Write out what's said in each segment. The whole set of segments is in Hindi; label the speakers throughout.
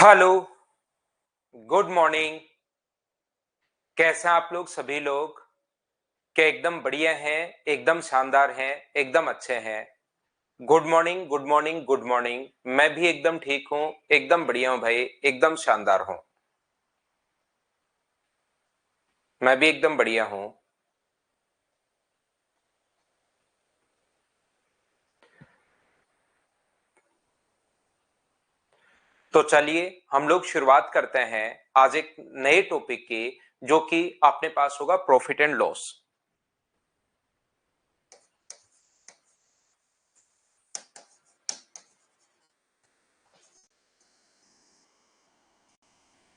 Speaker 1: Hello, good morning. कैसे हैं आप लोग सभी लोग? क्या एकदम बढ़िया हैं, एकदम शानदार हैं, एकदम अच्छे हैं? Good morning, good morning, good morning. मैं भी एकदम ठीक हूं, एकदम बढ़िया हूं भाई, एकदम शानदार हूं। मैं भी एकदम बढ़िया हूं। तो चलिए हम लोग शुरुआत करते हैं आज एक नए टॉपिक की, जो कि आपने पास होगा प्रॉफिट एंड लॉस।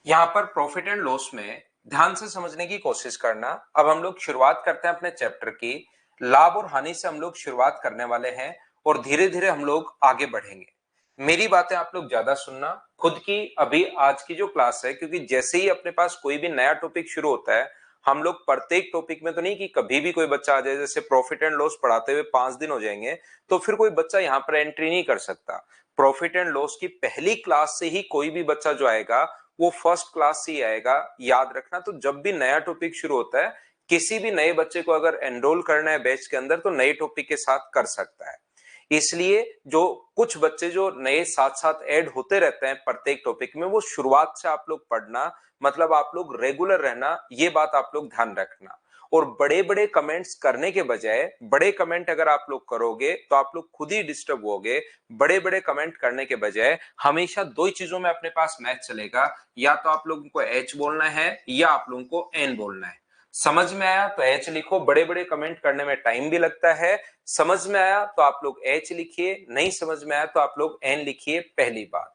Speaker 1: यहां पर प्रॉफिट एंड लॉस में ध्यान से समझने की कोशिश करना। अब हम लोग शुरुआत करते हैं अपने चैप्टर की। लाभ और हानि से हम लोग शुरुआत करने वाले हैं और धीरे धीरे हम लोग आगे बढ़ेंगे। मेरी बातें आप लोग ज्यादा सुनना। खुद की अभी आज की जो क्लास है, क्योंकि जैसे ही अपने पास कोई भी नया टॉपिक शुरू होता है, हम लोग प्रत्येक टॉपिक में तो नहीं कि कभी भी कोई बच्चा आ जाए। जैसे प्रॉफिट एंड लॉस पढ़ाते हुए 5 दिन हो जाएंगे तो फिर कोई बच्चा यहाँ पर एंट्री नहीं कर सकता। प्रॉफिट एंड लॉस की पहली क्लास से ही कोई भी बच्चा जो आएगा वो फर्स्ट क्लास से ही आएगा। याद रखना। तो जब भी नया टॉपिक शुरू होता है, किसी भी नए बच्चे को अगर एनरोल करना है बैच के अंदर, तो नए टॉपिक के साथ कर सकता है। इसलिए जो कुछ बच्चे जो नए साथ साथ ऐड होते रहते हैं प्रत्येक टॉपिक में, वो शुरुआत से आप लोग पढ़ना, मतलब आप लोग रेगुलर रहना, ये बात आप लोग ध्यान रखना। और बड़े बड़े कमेंट्स करने के बजाय, बड़े कमेंट अगर आप लोग करोगे तो आप लोग खुद ही डिस्टर्ब होगे। बड़े बड़े कमेंट करने के बजाय हमेशा दो ही चीजों में अपने पास मैच चलेगा। या तो आप लोगों को एच बोलना है या आप लोगों को एन बोलना है। समझ में आया तो एच लिखो। बड़े बड़े कमेंट करने में टाइम भी लगता है। समझ में आया तो आप लोग एच लिखिए, नहीं समझ में आया तो आप लोग एन लिखिए। पहली बात,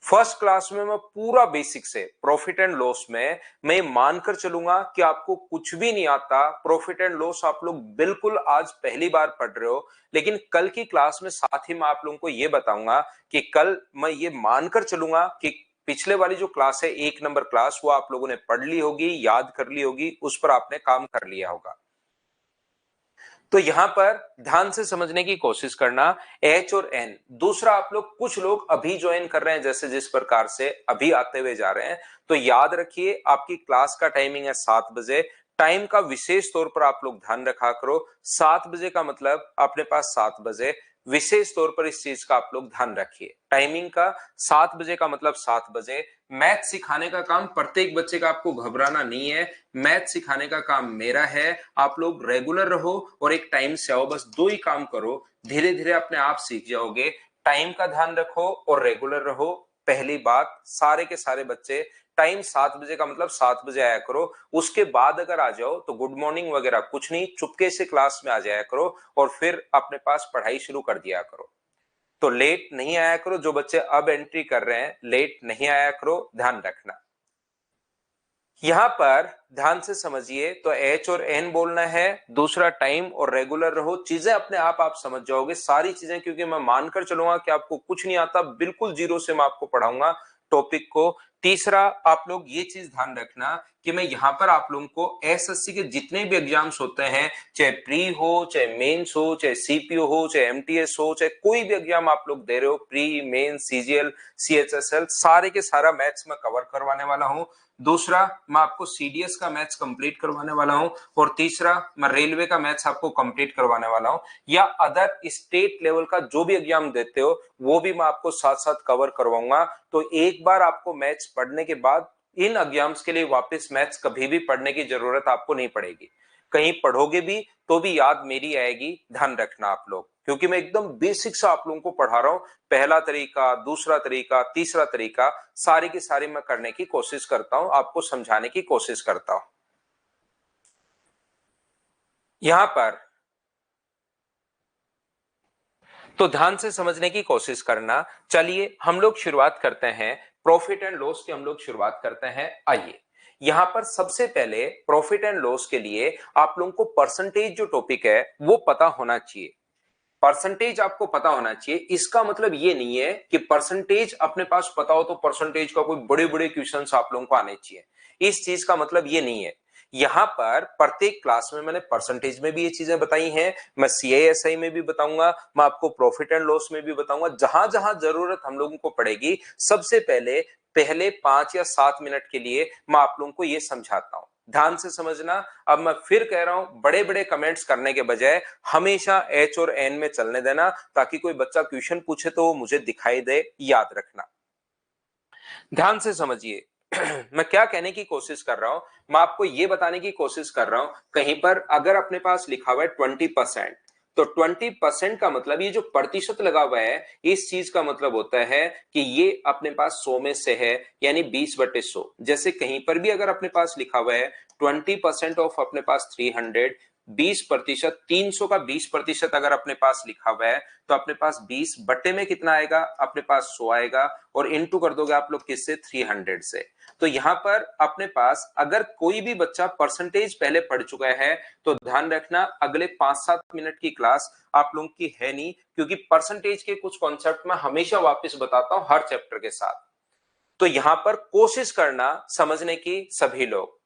Speaker 1: फर्स्ट क्लास में मैं पूरा बेसिक से प्रॉफिट एंड लॉस में मैं मानकर चलूंगा कि आपको कुछ भी नहीं आता। प्रॉफिट एंड लॉस आप लोग बिल्कुल आज पहली बार पढ़ रहे हो। लेकिन कल की क्लास में साथ ही मैं आप लोगों को यह बताऊंगा कि कल मैं ये मानकर चलूंगा कि पिछले वाली जो क्लास है, 1 नंबर क्लास, वो आप लोगों ने पढ़ ली होगी, याद कर ली होगी, उस पर आपने काम कर लिया होगा। तो यहां पर ध्यान से समझने की कोशिश करना। एच और एन। दूसरा, आप लोग कुछ लोग अभी ज्वाइन कर रहे हैं, जैसे जिस प्रकार से अभी आते हुए जा रहे हैं, तो याद रखिए आपकी क्लास का टाइमिंग है 7 बजे। टाइम का विशेष तौर पर आप लोग ध्यान रखा करो। 7 बजे का मतलब अपने पास 7 बजे। विशेष तौर पर इस चीज का आप लोग ध्यान रखिए, टाइमिंग का। 7 बजे का मतलब 7 बजे। मैथ सिखाने का काम प्रत्येक बच्चे का, आपको घबराना नहीं है। मैथ सिखाने का काम मेरा है। आप लोग रेगुलर रहो और एक टाइम से आओ, बस दो ही काम करो। धीरे धीरे अपने आप सीख जाओगे। टाइम का ध्यान रखो और रेगुलर रहो। पहली बात, सारे के सारे बच्चे टाइम 7 बजे का मतलब 7 बजे आया करो। उसके बाद अगर आ जाओ तो गुड मॉर्निंग वगैरह कुछ नहीं, चुपके से क्लास में आ जाया करो और फिर अपने पास पढ़ाई शुरू कर दिया करो। तो लेट नहीं आया करो। जो बच्चे अब एंट्री कर रहे हैं, लेट नहीं आया करो, ध्यान रखना। यहां पर ध्यान से समझिए, तो एच और एन बोलना है। दूसरा, टाइम और रेगुलर रहो। चीजें अपने आप समझ जाओगे सारी चीजें, क्योंकि मैं मानकर चलूंगा कि आपको कुछ नहीं आता, बिल्कुल जीरो से मैं आपको पढ़ाऊंगा टॉपिक को। तीसरा, आप लोग ये चीज ध्यान रखना कि मैं यहां पर आप लोगों को एसएससी के जितने भी एग्जाम्स होते हैं, चाहे प्री हो, चाहे मेंस हो, चाहे सीपीओ हो, चाहे एमटीएस हो, चाहे कोई भी एग्जाम आप लोग दे रहे हो, प्री, मेन, सीजीएल, सीएचएसएल, सारे के सारा मैथ्स में कवर करवाने वाला हूं। दूसरा, मैं आपको सीडीएस का मैथ्स कंप्लीट करवाने वाला हूं। और तीसरा, मैं रेलवे का मैथ्स आपको कंप्लीट करवाने वाला हूं। या अदर स्टेट लेवल का जो भी एग्जाम देते हो, वो भी मैं आपको साथ साथ कवर करवाऊंगा। तो एक बार आपको मैथ्स पढ़ने के बाद इन एग्जाम्स के लिए वापस मैथ्स कभी भी पढ़ने की जरूरत आपको नहीं पड़ेगी। कहीं पढ़ोगे भी तो भी याद मेरी आएगी, ध्यान रखना आप लोग, क्योंकि मैं एकदम बेसिक से आप लोगों को पढ़ा रहा हूं। पहला तरीका, दूसरा तरीका, तीसरा तरीका, सारी की सारी मैं करने की कोशिश करता हूं, आपको समझाने की कोशिश करता हूं। यहां पर तो ध्यान से समझने की कोशिश करना। चलिए हम लोग शुरुआत करते हैं, प्रॉफिट एंड लॉस की हम लोग शुरुआत करते हैं। आइए, यहां पर सबसे पहले प्रॉफिट एंड लॉस के लिए आप लोगों को परसेंटेज जो टॉपिक है वो पता होना चाहिए। परसेंटेज आपको पता होना चाहिए। इसका मतलब ये नहीं है कि परसेंटेज अपने पास पता हो तो परसेंटेज का कोई बड़े बड़े क्वेश्चंस आप लोगों को आने चाहिए। इस चीज का मतलब ये नहीं है। यहां पर प्रत्येक क्लास में मैंने परसेंटेज में भी ये चीजें बताई हैं, मैं सीआईएसआई में भी बताऊंगा, मैं आपको प्रॉफिट एंड लॉस में भी बताऊंगा। जहां जहां जरूरत हम लोगों को पड़ेगी, सबसे पहले पहले 5 या 7 मिनट के लिए मैं आप लोगों को ये समझाता हूं, ध्यान से समझना। अब मैं फिर कह रहा हूं, बड़े बड़े कमेंट्स करने के बजाय हमेशा एच और एन में चलने देना, ताकि कोई बच्चा क्वेश्चन पूछे तो वो मुझे दिखाई दे, याद रखना। ध्यान से समझिए। मैं क्या कहने की कोशिश कर रहा हूं, मैं आपको यह बताने की कोशिश कर रहा हूं, कहीं पर अगर अपने पास लिखा हुआ है 20%, तो 20% का मतलब ये जो प्रतिशत लगा हुआ है, इस चीज का मतलब होता है कि ये अपने पास 100 में से है, यानी 20/100। जैसे कहीं पर भी अगर अपने पास लिखा हुआ है 20% ऑफ अपने पास 300, 20%, 300 का 20% अगर अपने पास लिखा हुआ है, तो अपने पास 20 बट्टे में कितना आएगा, अपने पास 100 आएगा, और इनटू कर दोगे आप लोग किससे, 300 से। तो यहां पर अपने पास अगर कोई भी बच्चा परसेंटेज पहले पढ़ चुका है, तो ध्यान रखना अगले 5-7 मिनट की क्लास आप लोगों की है नहीं, क्योंकि परसेंटेज के कुछ कॉन्सेप्ट मैं हमेशा वापस बताता हूं हर चैप्टर के साथ। तो यहां पर कोशिश करना समझने की सभी लोग,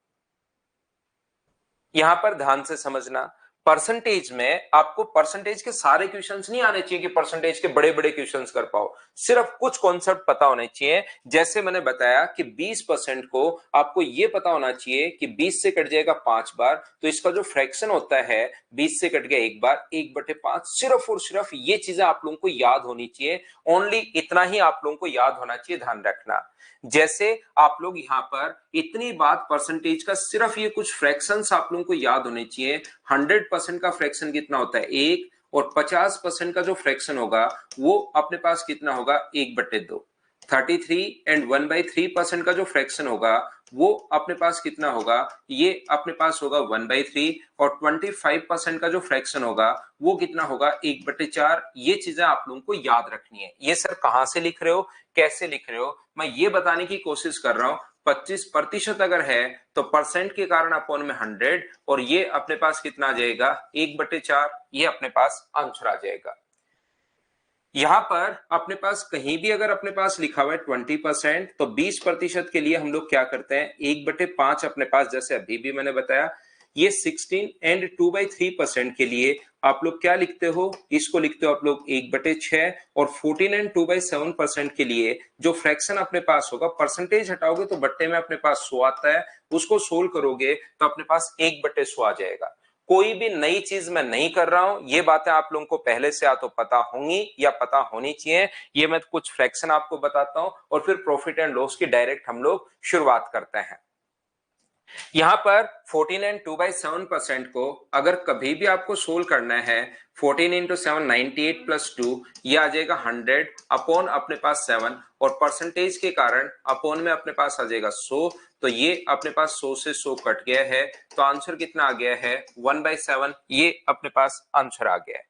Speaker 1: यहां पर ध्यान से समझना। परसेंटेज में आपको परसेंटेज के सारे क्वेश्चंस नहीं आने चाहिए कि परसेंटेज के बड़े बड़े क्वेश्चंस कर पाओ, सिर्फ कुछ कॉन्सेप्ट पता होने चाहिए। जैसे मैंने बताया कि 20% को आपको यह पता होना चाहिए कि 20 से कट जाएगा 5 बार, तो इसका जो फ्रैक्शन होता है 20 से कट गया 1 बार, 1/5। सिर्फ और सिर्फ ये चीजें आप लोगों को याद होनी चाहिए, ओनली इतना ही आप लोगों को याद होना चाहिए, ध्यान रखना। जैसे आप लोग यहां पर इतनी बात परसेंटेज का, सिर्फ ये कुछ फ्रैक्शंस आप लोगों को याद होने चाहिए। 100% का फ्रैक्शन कितना होता है, 1, और 50% का जो फ्रैक्शन होगा वो अपने पास कितना होगा, 1/2। 33 एंड 1/3% का जो फ्रैक्शन होगा वो अपने पास कितना होगा, ये अपने पास होगा 1/3, और 25% का जो फ्रैक्शन होगा वो कितना होगा, 1/4। ये चीजें आप लोगों को याद रखनी है। ये सर कहां से लिख रहे हो, कैसे लिख रहे हो, मैं ये बताने की कोशिश कर रहा हूं। 25% अगर है तो परसेंट के कारण अपॉन में 100, और ये अपने पास कितना आ जाएगा, 1/4। ये अपने पास आंसर आ जाएगा। यहां पर अपने पास कहीं भी अगर अपने पास लिखा हुआ है 20%, तो 20% के लिए हम लोग क्या करते हैं, 1/5 अपने पास, जैसे अभी भी मैंने बताया। ये 16 एंड 2/3% के लिए आप लोग क्या लिखते हो, इसको लिखते हो आप लोग 1/6। और 14 एंड 2/7% के लिए जो फ्रैक्शन अपने पास होगा, परसेंटेज हटाओगे तो बट्टे में अपने पास 100 आता है, उसको सोल्व करोगे तो अपने पास 1/100 आ जाएगा। कोई भी नई चीज मैं नहीं कर रहा हूं, ये बातें आप लोगों को पहले से या तो पता होंगी या पता होनी चाहिए। ये मैं कुछ फ्रैक्शन आपको बताता हूं, और फिर प्रॉफिट एंड लॉस की डायरेक्ट हम लोग शुरुआत करते हैं। यहां पर 14 एंड 2/7% को अगर कभी भी आपको सोल्व करना है, 14 इंटू 7 98 प्लस 2, ये आ जाएगा 100 अपॉन अपने पास 7, और परसेंटेज के कारण अपॉन में अपने पास आ जाएगा 100। तो ये अपने पास 100 से 100 कट गया है, तो आंसर कितना आ गया है, 1/7। ये अपने पास आंसर आ गया है।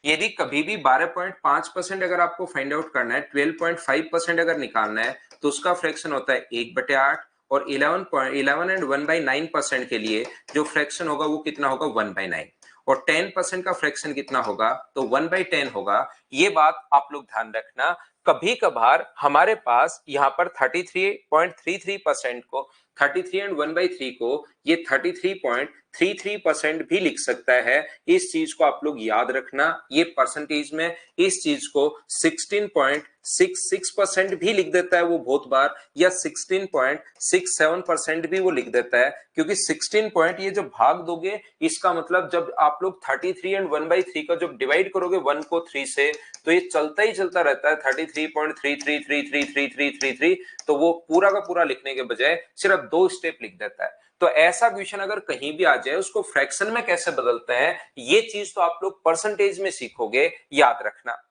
Speaker 1: यदि कभी भी 12.5% अगर आपको फाइंड आउट करना है, 12.5% अगर निकालना है, तो उसका फ्रैक्शन होता है 1/8, और 11 एंड 1/9% के लिए जो फ्रैक्शन होगा वो कितना होगा, 1/9, और 10% का फ्रैक्शन कितना होगा, तो 1/10 होगा। ये बात आप लोग ध्यान रखना। कभी कभार हमारे पास यहाँ पर 33.33% को, 33 एंड 1/3 को ये 33.33% भी लिख सकता है। इस चीज को आप लोग याद रखना। ये परसेंटेज में इस चीज को 16.66% भी लिख देता है वो बहुत बार, या 16.67% भी वो लिख देता है, क्योंकि 16 पॉइंट ये जब भाग दोगे, इसका मतलब जब आप लोग 33 एंड 1/3 का जब डिवाइड करोगे 1 को 3 से, तो ये चलता ही चलता रहता है 33.33333333। तो वो पूरा का पूरा लिखने के बजाय सिर्फ 2 स्टेप लिख देता है। तो ऐसा क्वेश्चन अगर कहीं भी आ जाए, उसको फ्रैक्शन में कैसे बदलते हैं, ये चीज तो आप लोग परसेंटेज में सीखोगे, याद रखना।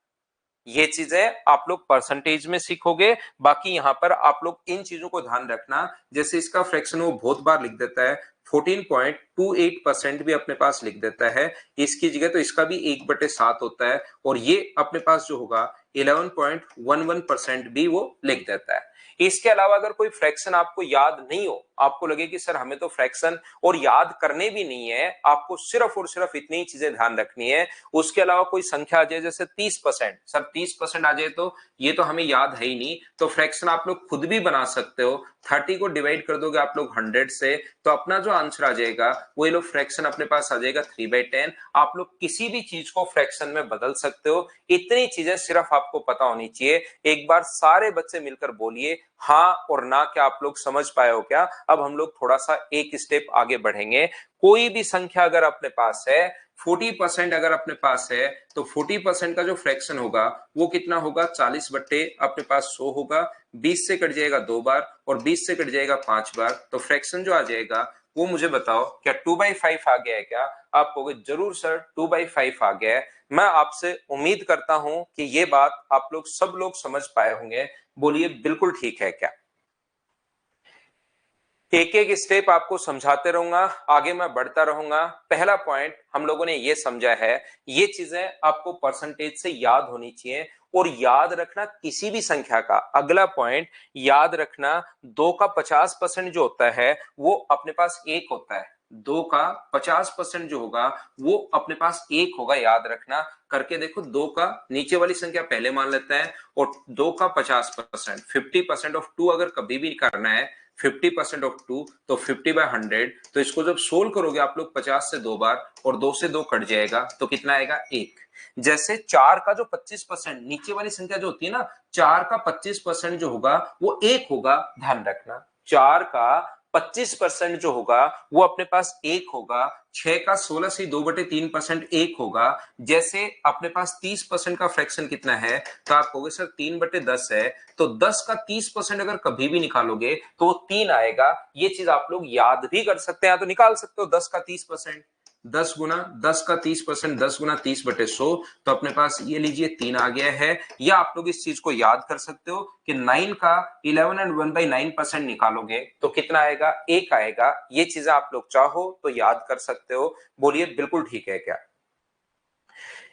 Speaker 1: ये चीजें आप लोग परसेंटेज में सीखोगे, बाकी यहां पर आप लोग इन चीजों को ध्यान रखना। जैसे इसका फ्रैक्शन वो बहुत बार लिख देता है, 14.28% भी अपने पास लिख देता है इसकी जगह, तो इसका भी 1/7 होता है, और ये अपने पास जो होगा 11.11% भी वो लिख देता है। इसके अलावा अगर कोई फ्रैक्शन आपको याद नहीं हो, आपको लगे कि सर हमें तो फ्रैक्शन और याद करने भी नहीं है, आपको सिर्फ और सिर्फ इतनी ही चीजें ध्यान रखनी है, उसके अलावा कोई संख्या आ जाए जैसे 30%, सर 30% आ जाए तो ये तो हमें याद है ही नहीं, तो फ्रैक्शन आप लोग खुद भी बना सकते हो। 30 को डिवाइड कर दोगे आप लोग 100 से, तो अपना जो आंसर आ जाएगा वो ये लो फ्रैक्शन अपने पास आ जाएगा 3/10। आप लोग किसी भी चीज को फ्रैक्शन में बदल सकते हो, इतनी चीजें सिर्फ आपको पता होनी चाहिए। एक बार सारे बच्चे मिलकर बोलिए हाँ और ना, क्या आप लोग समझ पाए हो क्या? अब हम लोग थोड़ा सा एक स्टेप आगे बढ़ेंगे। कोई भी संख्या अगर अपने पास है 40% अगर अपने पास है तो 40% का जो फ्रैक्शन होगा वो कितना होगा? 40 बट्टे अपने पास 100 होगा। 20 से कट जाएगा 2 बार और 20 से कट जाएगा 5 बार। तो फ्रैक्शन जो आ जाएगा वो मुझे बताओ, क्या 2/5 आ गया है क्या? आप कहोगे जरूर सर 2/5 आ गया है। मैं आपसे उम्मीद करता हूं कि ये बात आप लोग सब लोग समझ पाए होंगे। बोलिए बिल्कुल ठीक है क्या? एक एक स्टेप आपको समझाते रहूंगा, आगे मैं बढ़ता रहूंगा। पहला पॉइंट हम लोगों ने ये समझा है, ये चीजें आपको परसेंटेज से याद होनी चाहिए। और याद रखना किसी भी संख्या का, अगला पॉइंट याद रखना, 2 का 50% जो होता है वो अपने पास एक होता है। 2 का 50% जो होगा वो अपने पास एक होगा, याद रखना। करके देखो, 2 का नीचे वाली संख्या पहले मान लेते हैं और 2 का 50%, 50% ऑफ 2 अगर कभी भी करना है 50% ऑफ 2 तो 50/100। तो इसको जब सोल्व करोगे आप लोग 50 से 2 बार और 2 से 2 कट जाएगा तो कितना आएगा? 1। जैसे 4 का जो 25%, नीचे वाली संख्या जो होती है ना, 4 का 25% जो होगा वो 1 होगा, ध्यान रखना। 4 का 25% जो होगा वो अपने पास 1 होगा। 6 का 16 से 2/3% 1 होगा। जैसे अपने पास 30% का फ्रैक्शन कितना है, तो आप कहोगे सर 3/10 है। तो 10 का 30% अगर कभी भी निकालोगे तो 3 आएगा। ये चीज आप लोग याद भी कर सकते हैं, तो निकाल सकते हो 10 का 30%। 10 का 30%, 10 × 30/100, तो अपने पास ये लीजिए 3 आ गया है। या आप लोग इस चीज को याद कर सकते हो कि 9 का 11 एंड 1/9% निकालोगे तो कितना आएगा? 1 आएगा। ये चीजें आप लोग चाहो तो याद कर सकते हो। बोलिए बिल्कुल ठीक है क्या?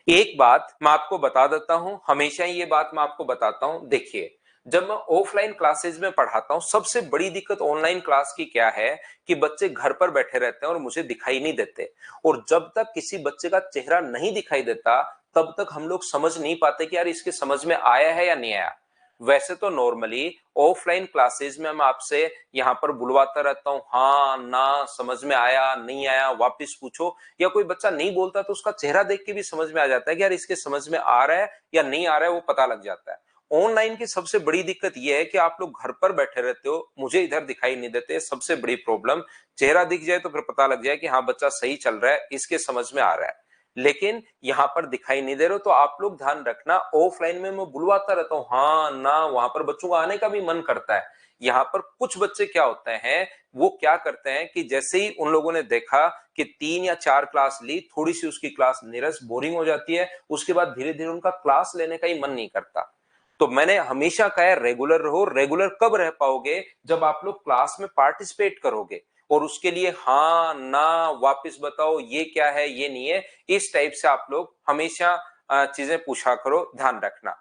Speaker 1: एक बात मैं आपको बता देता हूं, हमेशा ये बात मैं आपको बताता हूं। देखिए, जब मैं ऑफलाइन क्लासेस में पढ़ाता हूं, सबसे बड़ी दिक्कत ऑनलाइन क्लास की क्या है कि बच्चे घर पर बैठे रहते हैं और मुझे दिखाई नहीं देते। और जब तक किसी बच्चे का चेहरा नहीं दिखाई देता तब तक हम लोग समझ नहीं पाते कि यार इसके समझ में आया है या नहीं आया। वैसे तो नॉर्मली ऑफलाइन क्लासेस में मैं आपसे यहाँ पर बुलवाता रहता हूँ, हाँ ना, समझ में आया नहीं आया वापस पूछो। या कोई बच्चा नहीं बोलता तो उसका चेहरा देख के भी समझ में आ जाता है कि यार इसके समझ में आ रहा है या नहीं आ रहा है, वो पता लग जाता है। ऑनलाइन की सबसे बड़ी दिक्कत यह है कि आप लोग घर पर बैठे रहते हो, मुझे इधर दिखाई नहीं देते। सबसे बड़ी प्रॉब्लम, चेहरा दिख जाए तो फिर पता लग जाए कि हाँ बच्चा सही चल रहा है, इसके समझ में आ रहा है। लेकिन यहां पर दिखाई नहीं दे रहे हो, तो आप लोग ध्यान रखना, ऑफलाइन में मैं बुलवाता रहता हूं हाँ ना, वहां पर बच्चों का आने का भी मन करता है। यहाँ पर कुछ बच्चे क्या होते हैं, वो क्या करते हैं कि जैसे ही उन लोगों ने देखा कि 3 या 4 क्लास ली, थोड़ी सी उसकी क्लास नीरस बोरिंग हो जाती है, उसके बाद धीरे धीरे उनका क्लास लेने का ही मन नहीं करता। तो मैंने हमेशा कहा है रेगुलर रहो। रेगुलर कब रह पाओगे? जब आप लोग क्लास में पार्टिसिपेट करोगे और उसके लिए हाँ ना वापस बताओ, ये क्या है ये नहीं है, इस टाइप से आप लोग हमेशा चीजें पूछा करो, ध्यान रखना।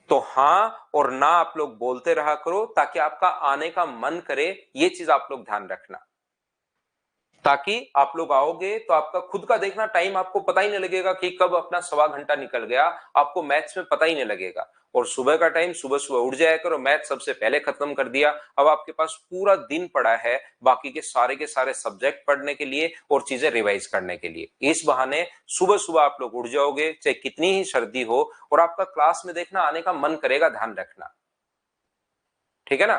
Speaker 1: तो हाँ और ना आप लोग बोलते रहा करो ताकि आपका आने का मन करे, ये चीज आप लोग ध्यान रखना। ताकि आप लोग आओगे तो आपका खुद का देखना, टाइम आपको पता ही नहीं लगेगा कि कब अपना सवा घंटा निकल गया, आपको मैथ्स में पता ही नहीं लगेगा। और सुबह का टाइम, सुबह सुबह उठ जाया करो, मैथ सबसे पहले खत्म कर दिया। अब आपके पास पूरा दिन पड़ा है बाकी के सारे सब्जेक्ट पढ़ने के लिए और चीजें रिवाइज करने के लिए। इस बहाने सुबह सुबह आप लोग उठ जाओगे, चाहे कितनी ही सर्दी हो, और आपका क्लास में देखना आने का मन करेगा, ध्यान रखना। ठीक है ना?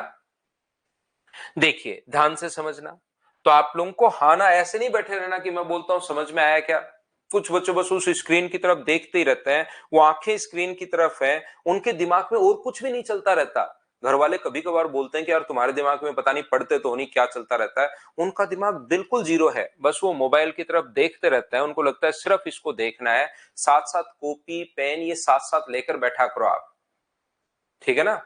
Speaker 1: देखिए ध्यान से समझना। तो आप लोगों को हाँ ना ऐसे नहीं बैठे रहना कि मैं बोलता हूं समझ में आया क्या। कुछ बच्चे बस उस स्क्रीन की तरफ देखते ही रहते हैं, वो आंखें स्क्रीन की तरफ है, उनके दिमाग में और कुछ भी नहीं चलता रहता। घर वाले कभी कभार बोलते हैं कि यार तुम्हारे दिमाग में पता नहीं पढ़ते तो नहीं क्या चलता रहता है। उनका दिमाग बिल्कुल जीरो है, बस वो मोबाइल की तरफ देखते रहते हैं, उनको लगता है सिर्फ इसको देखना है। साथ साथ कॉपी पेन ये साथ साथ लेकर बैठा करो आप। ठीक है ना?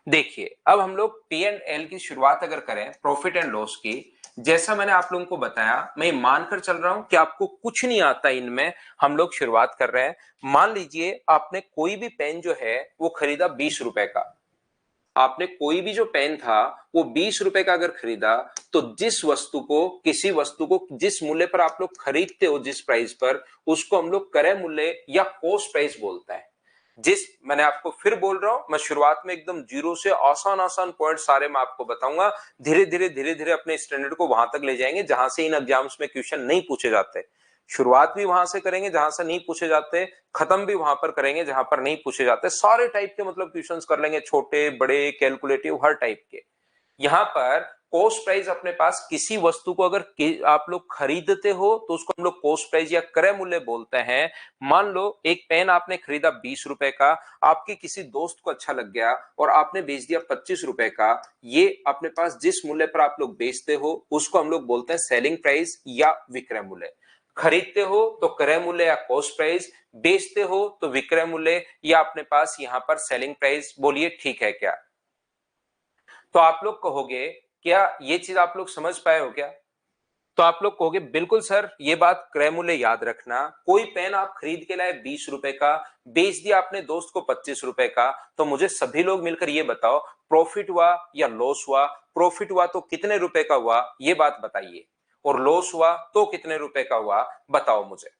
Speaker 1: देखिए, अब हम लोग पी एंड एल की शुरुआत अगर करें, प्रॉफिट एंड लॉस की, जैसा मैंने आप लोगों को बताया, मैं मानकर चल रहा हूं कि आपको कुछ नहीं आता इनमें। हम लोग शुरुआत कर रहे हैं। मान लीजिए आपने कोई भी पेन जो है वो खरीदा 20 रुपए का। आपने कोई भी जो पेन था वो 20 रुपए का अगर खरीदा, तो जिस वस्तु को, किसी वस्तु को जिस मूल्य पर आप लोग खरीदते हो, जिस प्राइस पर, उसको हम लोग क्रय मूल्य या कॉस्ट प्राइस बोलते हैं। जिस मैंने आपको फिर बोल रहा हूं, मैं शुरुआत में एकदम जीरो से आसान आसान पॉइंट सारे मैं आपको बताऊंगा, धीरे धीरे अपने स्टैंडर्ड को वहां तक ले जाएंगे जहां से इन एग्जाम्स में क्वेश्चन नहीं पूछे जाते। शुरुआत भी वहां से करेंगे जहां से नहीं पूछे जाते, खत्म भी वहां पर करेंगे जहां पर नहीं पूछे जाते। सारे टाइप के मतलब क्वेश्चंस कर लेंगे, छोटे बड़े कैलकुलेटिव हर टाइप के। यहाँ पर कॉस्ट प्राइस अपने पास किसी वस्तु को अगर आप लोग खरीदते हो तो उसको हम लोग कॉस्ट प्राइस या क्रय मूल्य बोलते हैं। मान लो एक पेन आपने खरीदा 20 रुपए का, आपके किसी दोस्त को अच्छा लग गया और आपने बेच दिया 25 रुपए का। ये अपने पास जिस मूल्य पर आप लोग बेचते हो उसको हम लोग बोलते हैं सेलिंग प्राइस या विक्रय मूल्य। खरीदते हो तो क्रय मूल्य या कॉस्ट प्राइस, बेचते हो तो विक्रय मूल्य या अपने पास यहाँ पर सेलिंग प्राइस। बोलिए ठीक है क्या? तो आप लोग कहोगे क्या ये चीज आप लोग समझ पाए हो क्या? तो आप लोग कहोगे बिल्कुल सर, ये बात क्रय मूल्य याद रखना। कोई पेन आप खरीद के लाए 20 रुपए का, बेच दिया आपने दोस्त को 25 रुपए का, तो मुझे सभी लोग मिलकर ये बताओ प्रॉफिट हुआ या लॉस हुआ? प्रॉफिट हुआ तो कितने रुपए का हुआ, ये बात बताइए। और लॉस हुआ तो कितने रुपए का हुआ, बताओ मुझे।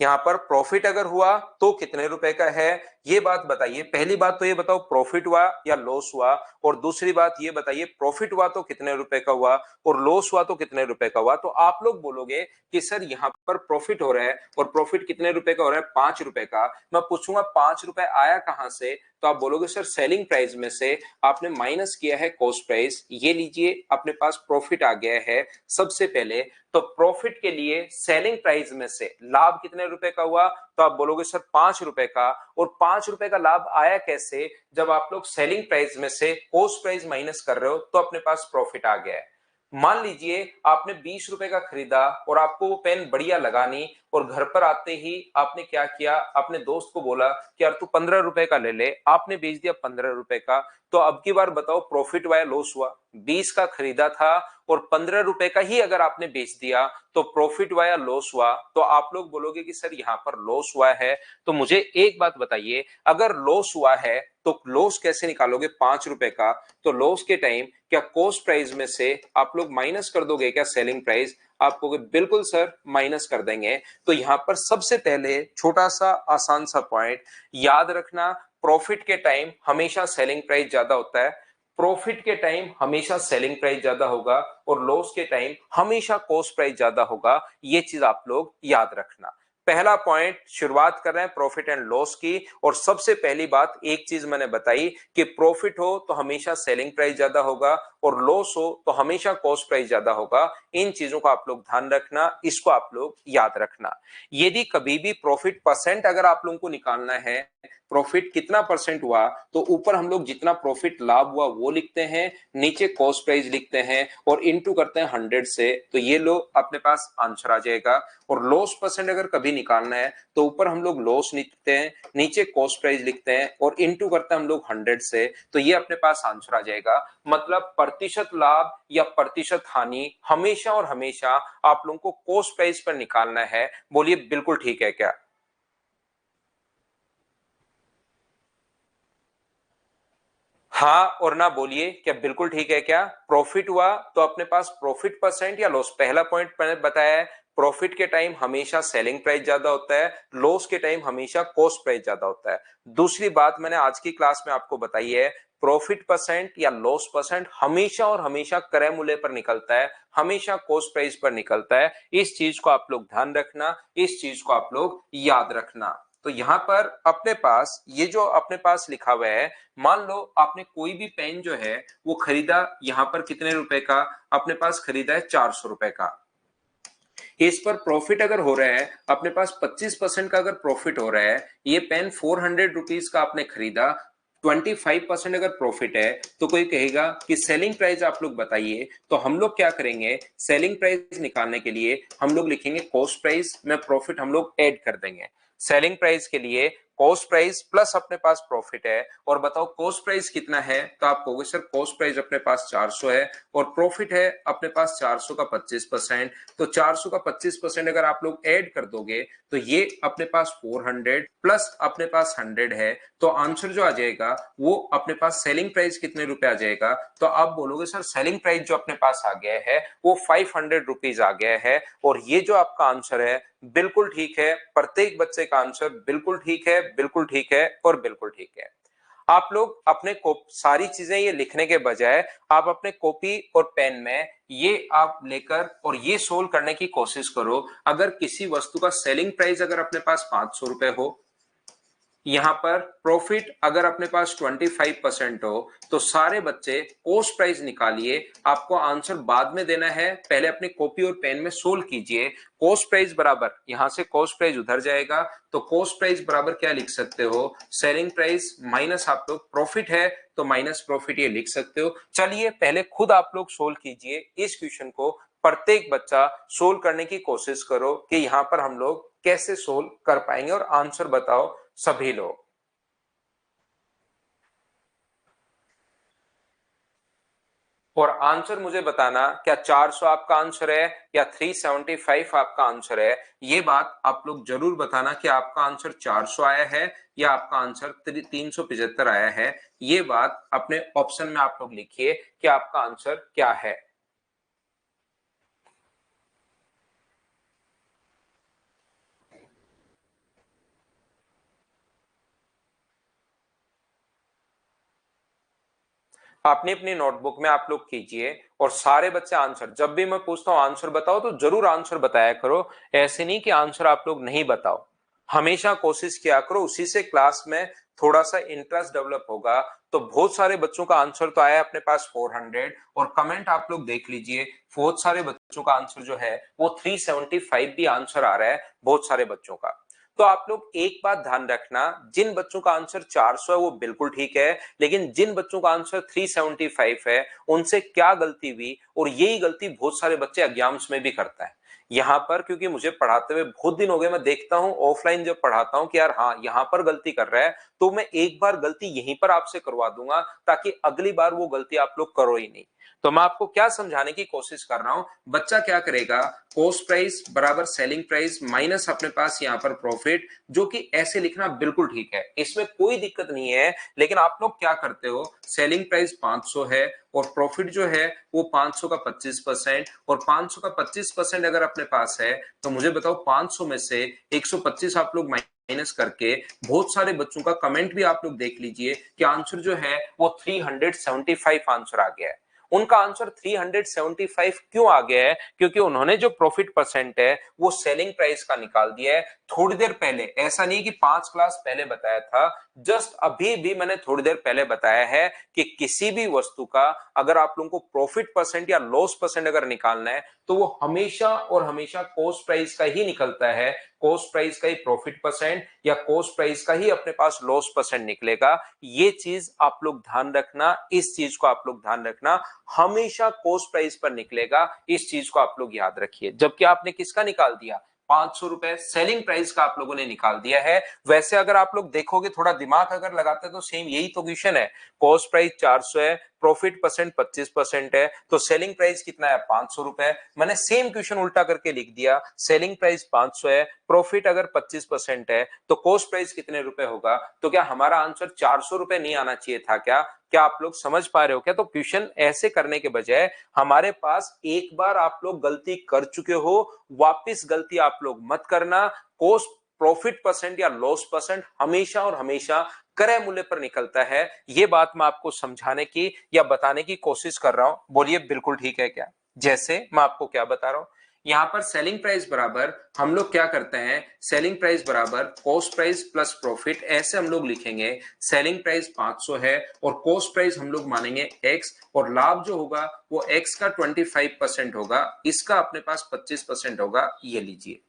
Speaker 1: यहाँ पर प्रॉफिट अगर हुआ तो कितने रुपए का है, ये बात बताइए। पहली बात तो ये बताओ प्रॉफिट हुआ या लॉस हुआ, और दूसरी बात ये बताइए प्रॉफिट हुआ तो कितने रुपए का हुआ और लॉस हुआ तो कितने रुपए का हुआ। तो आप लोग बोलोगे कि सर यहाँ पर प्रॉफिट हो रहा है, और प्रॉफिट कितने रुपए का हो रहा है? 5 रुपए का। मैं पूछूंगा 5 रुपए आया कहां से? तो आप बोलोगे सर सेलिंग प्राइस में से आपने माइनस किया है कॉस्ट प्राइस। ये लीजिए अपने पास प्रॉफिट आ गया है सबसे पहले। तो प्रॉफिट के लिए सेलिंग प्राइस में से लाभ कितने रुपए का हुआ? तो आप बोलोगे सर 5 रुपए का। और 5 रुपए का लाभ आया कैसे? जब आप लोग सेलिंग प्राइस में से कॉस्ट प्राइस माइनस कर रहे हो तो अपने पास प्रॉफिट आ गया है। मान लीजिए आपने 20 रुपए का खरीदा और आपको वो पेन बढ़िया लगा नहीं, और घर पर आते ही आपने क्या किया, अपने दोस्त को बोला कि यार तू 15 रुपए का ले ले, आपने बेच दिया 15 रुपए का। तो अब की बार बताओ प्रॉफिट हुआ या लॉस हुआ? 20 का खरीदा था और 15 रुपए का ही अगर आपने बेच दिया तो प्रॉफिट हुआ या लॉस हुआ? तो आप लोग बोलोगे कि सर यहाँ पर लॉस हुआ है। तो मुझे एक बात बताइए, अगर लॉस हुआ है तो लॉस कैसे निकालोगे 5 रुपए का? तो लॉस के टाइम क्या कॉस्ट प्राइस में से आप लोग माइनस कर दोगे क्या सेलिंग प्राइस? आप कहोगे बिल्कुल सर माइनस कर देंगे। तो यहां पर सबसे पहले छोटा सा आसान सा पॉइंट याद रखना, प्रॉफिट के टाइम हमेशा सेलिंग प्राइस ज्यादा होता है। प्रॉफिट के टाइम हमेशा सेलिंग प्राइस ज्यादा होगा, और लॉस के टाइम हमेशा कॉस्ट प्राइस ज्यादा होगा। ये चीज आप लोग याद रखना। पहला पॉइंट, शुरुआत कर रहे हैं प्रॉफिट एंड लॉस की, और सबसे पहली बात एक चीज मैंने बताई कि प्रॉफिट हो तो हमेशा सेलिंग प्राइस ज्यादा होगा, और लॉस हो तो हमेशा कॉस्ट प्राइस ज्यादा होगा। इन चीजों का आप लोग ध्यान रखना, इसको आप लोग याद रखना। यदि कभी भी प्रॉफिट परसेंट अगर आप लोगों को निकालना है, प्रॉफिट कितना परसेंट हुआ, तो ऊपर हम लोग जितना प्रॉफिट लाभ हुआ वो लिखते हैं, नीचे कॉस्ट प्राइस लिखते हैं और इनटू करते हैं 100 से, तो ये लो अपने पास आंसर आ जाएगा। और लॉस परसेंट अगर कभी निकालना है तो ऊपर हम लोग लॉस लिखते हैं, नीचे कॉस्ट प्राइस लिखते हैं और इनटू करते हैं हम लोग 100 से, तो ये अपने पास आंसर आ जाएगा। मतलब प्रतिशत लाभ या प्रतिशत हानि हमेशा और हमेशा आप लोगों को कॉस्ट प्राइस पर निकालना है। बोलिए बिल्कुल ठीक है क्या? हाँ और ना बोलिए क्या बिल्कुल ठीक है क्या? प्रॉफिट हुआ तो अपने पास प्रॉफिट परसेंट या लॉस, पहला पॉइंट मैंने बताया है, प्रॉफिट के टाइम हमेशा सेलिंग प्राइस ज्यादा होता है, लॉस के टाइम हमेशा कॉस्ट प्राइस ज्यादा होता है। दूसरी बात मैंने आज की क्लास में आपको बताई है, प्रॉफिट परसेंट या लॉस परसेंट हमेशा और हमेशा क्रय मूल्य पर निकलता है, हमेशा कॉस्ट प्राइस पर निकलता है। इस चीज को आप लोग ध्यान रखना, इस चीज को आप लोग याद रखना। तो यहां पर अपने पास ये जो अपने पास लिखा हुआ है, मान लो आपने कोई भी पेन जो है वो खरीदा, यहां पर कितने रुपए का अपने पास खरीदा है? 400 रुपए का। इस पर प्रॉफिट अगर हो रहा है अपने पास 25% का, अगर प्रॉफिट हो रहा है, ये पेन 400 रुपीज का आपने खरीदा, 25% अगर प्रॉफिट है, तो कोई कहेगा कि सेलिंग प्राइस आप लोग बताइए। तो हम लोग क्या करेंगे, सेलिंग प्राइस निकालने के लिए हम लोग लिखेंगे कॉस्ट प्राइस में प्रॉफिट हम लोग ऐड कर देंगे। सेलिंग प्राइस के लिए कॉस्ट प्राइस प्लस अपने पास प्रॉफिट है, और बताओ कॉस्ट प्राइस कितना है? तो आप कहोगे सर कॉस्ट प्राइस अपने पास 400 है और प्रॉफिट है अपने पास 400 का 25%। तो 400 का 25% अगर आप लोग ऐड कर दोगे तो ये अपने पास 400 प्लस अपने पास 100 है, तो आंसर जो आ जाएगा वो अपने पास सेलिंग प्राइस कितने रुपए आ जाएगा? तो आप बोलोगे सर सेलिंग प्राइस जो अपने पास आ गया है वो 500 रुपीज आ गया है। और ये जो आपका आंसर है बिल्कुल ठीक है, प्रत्येक बच्चे का आंसर बिल्कुल ठीक है, बिल्कुल ठीक है और बिल्कुल ठीक है। आप लोग अपने सारी चीजें ये लिखने के बजाय आप अपने कॉपी और पेन में ये आप लेकर और ये सोल्व करने की कोशिश करो। अगर किसी वस्तु का सेलिंग प्राइस अगर अपने पास 500 रुपए हो, यहां पर प्रॉफिट अगर अपने पास 25% हो, तो सारे बच्चे कॉस्ट प्राइस निकालिए। आपको आंसर बाद में देना है, पहले अपने कॉपी और पेन में सोल्व कीजिए। कॉस्ट प्राइस बराबर यहां से कॉस्ट प्राइस उधर जाएगा, तो कॉस्ट प्राइस बराबर क्या लिख सकते हो, सेलिंग प्राइस माइनस आप लोग प्रॉफिट है तो माइनस प्रॉफिट ये लिख सकते हो। चलिए पहले खुद आप लोग सोल्व कीजिए इस क्वेश्चन को। प्रत्येक बच्चा सोल्व करने की कोशिश करो कि यहां पर हम लोग कैसे सोल्व कर पाएंगे, और आंसर बताओ सभी लोग। और आंसर मुझे बताना, क्या 400 आपका आंसर है या 375 आपका आंसर है। ये बात आप लोग जरूर बताना कि आपका आंसर 400 आया है या आपका आंसर 375 आया है। ये बात अपने ऑप्शन में आप लोग लिखिए कि आपका आंसर क्या है। अपनी अपनी नोटबुक में आप लोग कीजिए, और सारे बच्चे आंसर, जब भी मैं पूछता हूं आंसर बताओ तो जरूर आंसर बताया करो। ऐसे नहीं कि आंसर आप लोग नहीं बताओ, हमेशा कोशिश किया करो, उसी से क्लास में थोड़ा सा इंटरेस्ट डेवलप होगा। तो बहुत सारे बच्चों का आंसर तो आया अपने पास 400, और कमेंट आप लोग देख लीजिए, बहुत सारे बच्चों का आंसर जो है वो 375 भी आंसर आ रहा है बहुत सारे बच्चों का। तो आप लोग एक बात ध्यान रखना, जिन बच्चों का आंसर 400 है वो बिल्कुल ठीक है, लेकिन जिन बच्चों का आंसर 375 है उनसे क्या गलती हुई, और यही गलती बहुत सारे बच्चे एग्जाम्स में भी करता है। यहाँ पर क्योंकि मुझे पढ़ाते हुए बहुत दिन हो गए, मैं देखता हूँ ऑफलाइन जब पढ़ाता हूँ कि यार हाँ यहाँ पर गलती कर रहा है, तो मैं एक बार गलती यहीं पर आपसे करवा दूंगा ताकि अगली बार वो गलती आप लोग करो ही नहीं। तो मैं आपको क्या समझाने की कोशिश कर रहा हूं, बच्चा क्या करेगा, कॉस्ट प्राइस बराबर सेलिंग प्राइस माइनस अपने पास यहाँ पर प्रॉफिट, जो कि ऐसे लिखना बिल्कुल ठीक है, इसमें कोई दिक्कत नहीं है। लेकिन आप लोग क्या करते हो, सेलिंग प्राइस 500 है और प्रॉफिट जो है वो 500 का 25%, और 500 का 25% अगर अपने पास है तो मुझे बताओ 500 में से 125 आप लोग माइनस करके, बहुत सारे बच्चों का कमेंट भी आप लोग देख लीजिए कि आंसर जो है वो 375 आंसर आ गया है। उनका आंसर 375 क्यों आ गया है, क्योंकि उन्होंने जो प्रॉफिट परसेंट है वो सेलिंग प्राइस का निकाल दिया है थोड़ी देर पहले। ऐसा नहीं कि 5 क्लास पहले बताया था, जस्ट अभी भी मैंने थोड़ी देर पहले बताया है कि किसी भी वस्तु का अगर आप लोगों को प्रॉफिट परसेंट या लॉस परसेंट अगर निकालना है तो वो हमेशा और हमेशा कॉस्ट प्राइस का ही निकलता है। कॉस्ट प्राइस का ही प्रॉफिट परसेंट या कॉस्ट प्राइस का ही अपने पास लॉस परसेंट निकलेगा। ये चीज आप लोग ध्यान रखना, इस चीज को आप लोग ध्यान रखना, हमेशा कॉस्ट प्राइस पर निकलेगा, इस चीज को आप लोग याद रखिए। जबकि आपने किसका निकाल दिया, 500 रुपए सेलिंग प्राइस का आप लोगों ने निकाल दिया है। वैसे अगर आप लोग देखोगे, थोड़ा दिमाग अगर लगाते तो सेम यही तो क्वेश्चन है, कॉस्ट प्राइस 400 है, प्रॉफिट परसेंट 25% है, तो सेलिंग प्राइस कितना है 500 रुपए। मैंने सेम क्वेश्चन उल्टा करके लिख दिया, सेलिंग प्राइस 500 है, प्रॉफिट अगर 25% है तो कॉस्ट प्राइस कितने रुपए होगा। तो क्या हमारा आंसर 400 रुपए नहीं आना चाहिए था क्या? क्या आप लोग समझ पा रहे हो क्या? तो क्वेश्चन ऐसे करने के बजाय हमारे पास, एक बार आप लोग गलती कर चुके हो, वापिस गलती आप लोग मत करना। कॉस्ट प्रॉफिट परसेंट या लॉस परसेंट हमेशा और हमेशा क्रय मूल्य पर निकलता है। ये बात मैं आपको समझाने की या बताने की कोशिश कर रहा हूं, बोलिए बिल्कुल ठीक है क्या? जैसे मैं आपको क्या बता रहा हूं, यहां पर सेलिंग प्राइस बराबर हम लोग क्या करते हैं, सेलिंग प्राइस बराबर कॉस्ट प्राइस प्लस प्रॉफिट, ऐसे हम लोग लिखेंगे। सेलिंग प्राइस 500 है और कॉस्ट प्राइस हम लोग मानेंगे x, और लाभ जो होगा वो x का 25% होगा, इसका अपने पास 25% होगा, ये लीजिए।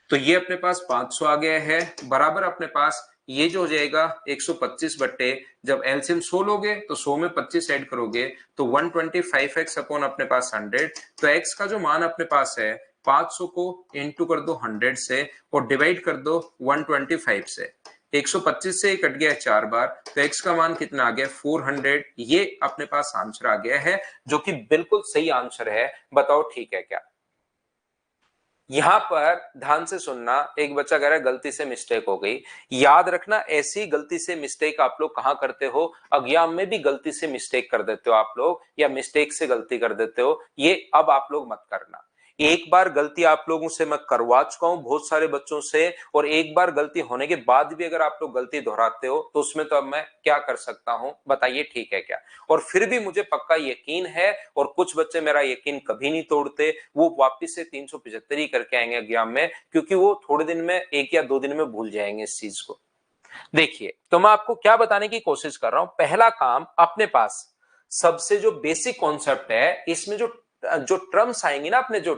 Speaker 1: तो ये अपने पास 500 आ गया है, बराबर अपने पास ये जो हो जाएगा 125 बट्टे, जब एलसीएम 100 लोगे तो 100 में 25 ऐड करोगे तो 125x अपॉन अपने पास 100। तो x का जो मान अपने पास है 500 को इंटू कर दो 100 से और डिवाइड कर दो 125 से। 125 से कट गया 4 बार, तो x का मान कितना आ गया 400। ये अपने पास आंसर आ गया है, जो कि बिल्कुल सही आंसर है। बताओ ठीक है क्या? यहां पर ध्यान से सुनना, एक बच्चा कह रहा है गलती से मिस्टेक हो गई। याद रखना, ऐसी गलती से मिस्टेक आप लोग कहां करते हो, एग्जाम में भी गलती से मिस्टेक कर देते हो आप लोग, या मिस्टेक से गलती कर देते हो, ये अब आप लोग मत करना। एक बार गलती आप लोगों से मैं करवा चुका हूं बहुत सारे बच्चों से, और एक बार गलती होने के बाद भी अगर आप लोग गलती दोहराते हो तो उसमें तो अब मैं क्या कर सकता हूं, बताइए ठीक है क्या। और फिर भी मुझे पक्का यकीन है, और कुछ बच्चे मेरा यकीन कभी नहीं तोड़ते, वो वापिस से 375 ही करके आएंगे एग्जाम में, क्योंकि वो थोड़े दिन में, 1 या 2 दिन में भूल जाएंगे इस चीज को। देखिए, तो मैं आपको क्या बताने की कोशिश कर रहा हूं, पहला काम अपने पास सबसे जो बेसिक कॉन्सेप्ट है, इसमें जो जो टर्म्स आएंगी ना, अपने जो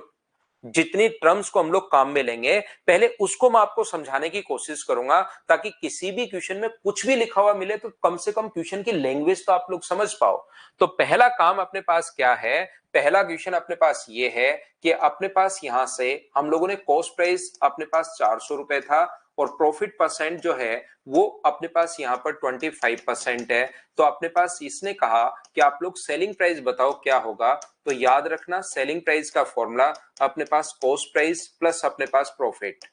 Speaker 1: जितनी टर्म्स को हम लोग काम में लेंगे, पहले उसको मैं आपको समझाने की कोशिश करूंगा, ताकि किसी भी क्वेश्चन में कुछ भी लिखा हुआ मिले तो कम से कम क्वेश्चन की लैंग्वेज तो आप लोग समझ पाओ। तो पहला काम अपने पास क्या है, पहला क्वेश्चन अपने पास ये है कि अपने पास यहां से हम लोगों ने कॉस्ट प्राइस अपने पास 400 रुपए था, और प्रॉफिट परसेंट जो है वो अपने पास यहां पर 25% है। तो अपने पास इसने कहा कि आप लोग सेलिंग प्राइस बताओ क्या होगा। तो याद रखना, सेलिंग प्राइस का फॉर्मूला अपने पास कॉस्ट प्राइस प्लस अपने पास प्रॉफिट।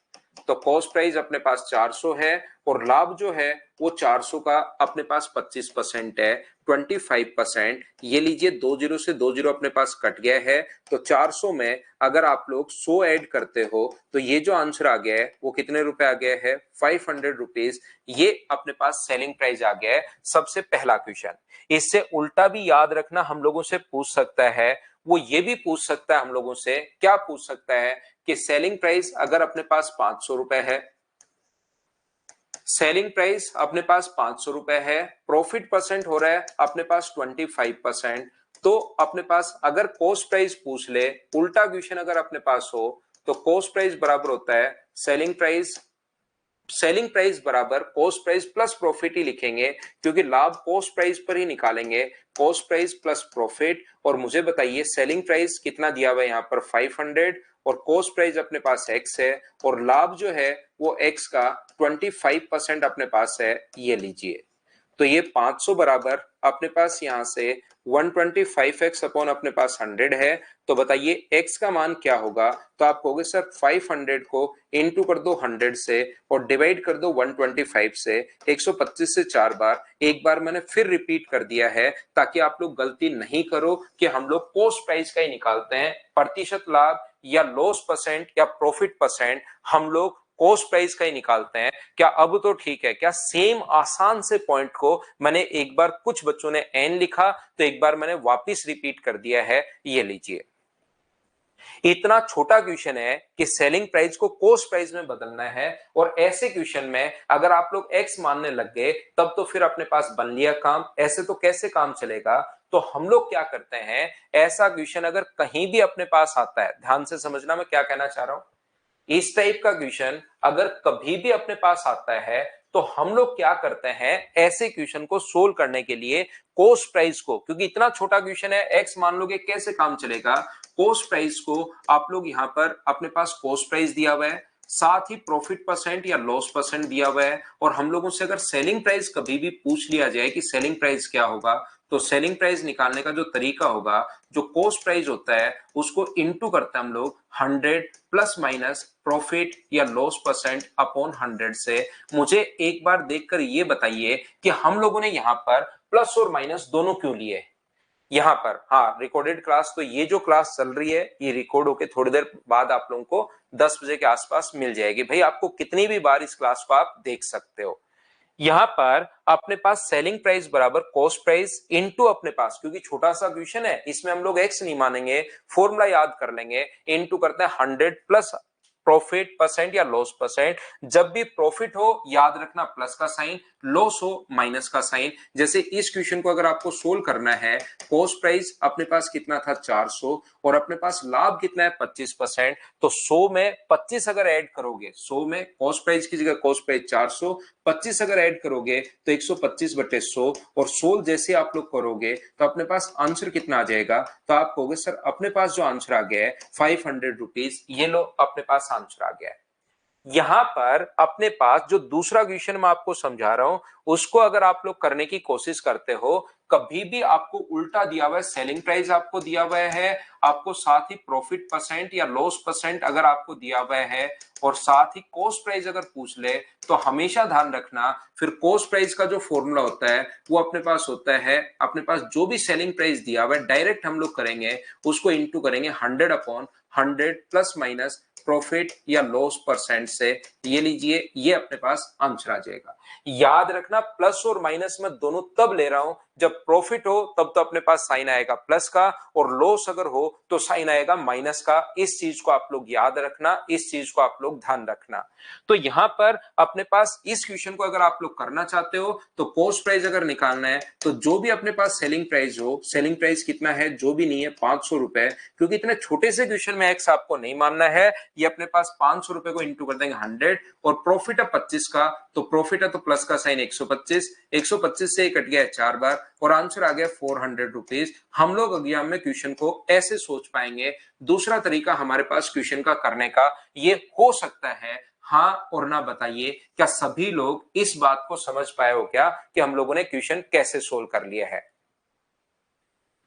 Speaker 1: तो कॉस्ट प्राइस अपने पास 400 है, और लाभ जो है वो 400 का अपने पास 25% है, 25%। ये लीजिए, 20 से 20 अपने पास कट गया है। तो 400 में अगर आप लोग 100 ऐड करते हो तो ये जो आंसर आ गया है वो कितने रुपए आ गया है, 500 रुपीज। ये अपने पास सेलिंग प्राइस आ गया है। सबसे पहला क्वेश्चन, इससे उल्टा भी याद रखना हम लोगों से पूछ सकता है, वो ये भी पूछ सकता है हम लोगों से, क्या पूछ सकता है कि सेलिंग प्राइस अगर अपने पास 500 रुपए है, सेलिंग प्राइस अपने पास 500 रुपए है, प्रॉफिट परसेंट हो रहा है अपने पास 25%। तो अपने पास अगर कॉस्ट प्राइस पूछ ले, उल्टा क्वेश्चन अगर अपने पास हो, तो कॉस्ट प्राइस बराबर होता है सेलिंग प्राइस, सेलिंग प्राइस बराबर कॉस्ट प्राइस प्लस प्रॉफिट ही लिखेंगे, क्योंकि लाभ कॉस्ट प्राइस पर ही निकालेंगे, कॉस्ट प्राइस प्लस प्रॉफिट। और मुझे बताइए सेलिंग प्राइस कितना दिया हुआ है यहाँ पर 500, और कॉस्ट प्राइस अपने पास x है, और लाभ जो है वो x का 25% अपने पास है, ये लीजिए। तो ये 500 बराबर अपने पास यहां से 125x अपॉन अपने पास 100 है। तो बताइए x का मान क्या होगा। तो आप कहोगे सर 500 को इंटू कर दो 100 से और डिवाइड कर दो 125 से, 125 से 4 बार। एक बार मैंने फिर रिपीट कर दिया है ताकि आप लोग गलती नहीं करो कि हम लोग कॉस्ट प्राइस का ही निकालते हैं, प्रतिशत लाभ या लॉस परसेंट या प्रॉफिट परसेंट हम लोग कॉस्ट प्राइस का ही निकालते हैं। क्या अब तो ठीक है क्या। सेम आसान से पॉइंट को मैंने एक बार, कुछ बच्चों ने एन लिखा तो एक बार मैंने वापस रिपीट कर दिया है, ये लीजिए। इतना छोटा क्वेश्चन है कि सेलिंग प्राइस को कॉस्ट प्राइस में बदलना है, और ऐसे क्वेश्चन में अगर आप लोग एक्स मानने लग गए तब तो फिर अपने पास बन लिया काम, ऐसे तो कैसे काम चलेगा। तो हम लोग क्या करते हैं, ऐसा क्वेश्चन अगर कहीं भी अपने पास आता है, ध्यान से समझना मैं क्या कहना चाह रहा हूं, इस टाइप का क्वेश्चन अगर कभी भी अपने पास आता है तो हम लोग क्या करते हैं, ऐसे क्वेश्चन को सोल्व करने के लिए कॉस्ट प्राइस को, क्योंकि इतना छोटा क्वेश्चन है, एक्स मान लोगे कैसे काम चलेगा, कॉस्ट प्राइस को आप लोग यहां पर अपने पास कॉस्ट प्राइस दिया हुआ है, साथ ही प्रॉफिट परसेंट या लॉस परसेंट दिया हुआ है, और हम लोगों से अगर सेलिंग प्राइस कभी भी पूछ लिया जाए कि सेलिंग प्राइस क्या होगा, तो सेलिंग प्राइस निकालने का जो तरीका होगा, जो कॉस्ट प्राइस होता है उसको इनटू करते हैं हम लोग 100 प्लस माइनस प्रॉफिट या लॉस परसेंट अपॉन 100 से। मुझे एक बार देखकर ये बताइए कि हम लोगों ने यहां पर प्लस और माइनस दोनों क्यों लिए यहां पर। हाँ, रिकॉर्डेड क्लास, तो ये जो क्लास चल रही है ये रिकॉर्ड होके थोड़ी देर बाद आप लोगों को 10 बजे के आसपास मिल जाएगी। भाई आपको कितनी भी बार इस क्लास को आप देख सकते हो। यहां पर अपने पास सेलिंग प्राइस बराबर कॉस्ट प्राइस इनटू अपने पास, क्योंकि छोटा सा क्वेश्चन है इसमें हम लोग एक्स नहीं मानेंगे, फॉर्मूला याद कर लेंगे, इनटू करते हैं 100 प्लस प्रॉफिट परसेंट या लॉस परसेंट। जब भी प्रॉफिट हो याद रखना प्लस का साइन, लॉस हो माइनस का साइन। जैसे इस क्वेश्चन को अगर आपको सोल्व करना है, कॉस्ट प्राइस अपने पास कितना था 400, और अपने पास लाभ कितना है 25%, तो 100 में 25 अगर ऐड करोगे, 100 में कॉस्ट प्राइस की जगह कॉस्ट प्राइस 400, 25 अगर ऐड करोगे तो 125/100, और सोल्व जैसे आप लोग करोगे तो अपने पास आंसर कितना आ जाएगा। तो आप कहोगे सर अपने पास जो आंसर आ गया है 500 रुपीज, ये लो अपने पास आंसर आ गया है। यहां पर अपने पास जो दूसरा क्वेश्चन मैं आपको समझा रहा हूं, उसको अगर आप लोग करने की कोशिश करते हो, कभी भी आपको उल्टा दिया हुआ है, सेलिंग प्राइस आपको दिया हुआ है, आपको साथ ही प्रॉफिट परसेंट या लॉस परसेंट अगर आपको दिया हुआ है, और साथ ही कॉस्ट प्राइस अगर पूछ ले, तो हमेशा ध्यान रखना फिर कॉस्ट प्राइस का जो फॉर्मूला होता है वो अपने पास होता है, अपने पास जो भी सेलिंग प्राइस दिया हुआ है डायरेक्ट हम लोग करेंगे उसको इंटू करेंगे 100 अपॉन 100 प्लस माइनस प्रॉफिट या लॉस परसेंट से, ये लीजिए, ये अपने पास आंसर आ जाएगा। याद रखना प्लस और माइनस में दोनों तब ले रहा हूं जब प्रॉफिट हो तब तो अपने पास साइन आएगा प्लस का, और लॉस अगर हो तो साइन आएगा माइनस का। इस चीज को आप लोग याद रखना, इस चीज को आप लोग ध्यान रखना। तो यहां पर अपने पास इस क्वेश्चन को अगर आप लोग करना चाहते हो तो कॉस्ट प्राइस अगर निकालना है तो जो भी अपने पास सेलिंग प्राइस हो, सेलिंग प्राइस कितना है जो भी नहीं है 500 रुपए, क्योंकि इतने छोटे से क्वेश्चन में एक्स आपको नहीं मानना है, ये अपने पास 500 रुपए को इंटू कर देंगे 100, और प्रॉफिट है 25 का, तो प्रॉफिट है तो प्लस का साइन 125, 125 से कट गया 4 बार और आंसर आ गया 400 रुपीज। हम लोग एग्जाम में क्वेश्चन को ऐसे सोच पाएंगे। दूसरा तरीका हमारे पास क्वेश्चन का करने का ये हो सकता है, हाँ और ना बताइए, क्या सभी लोग इस बात को समझ पाए हो क्या कि हम लोगों ने क्वेश्चन कैसे सोल्व कर लिया है?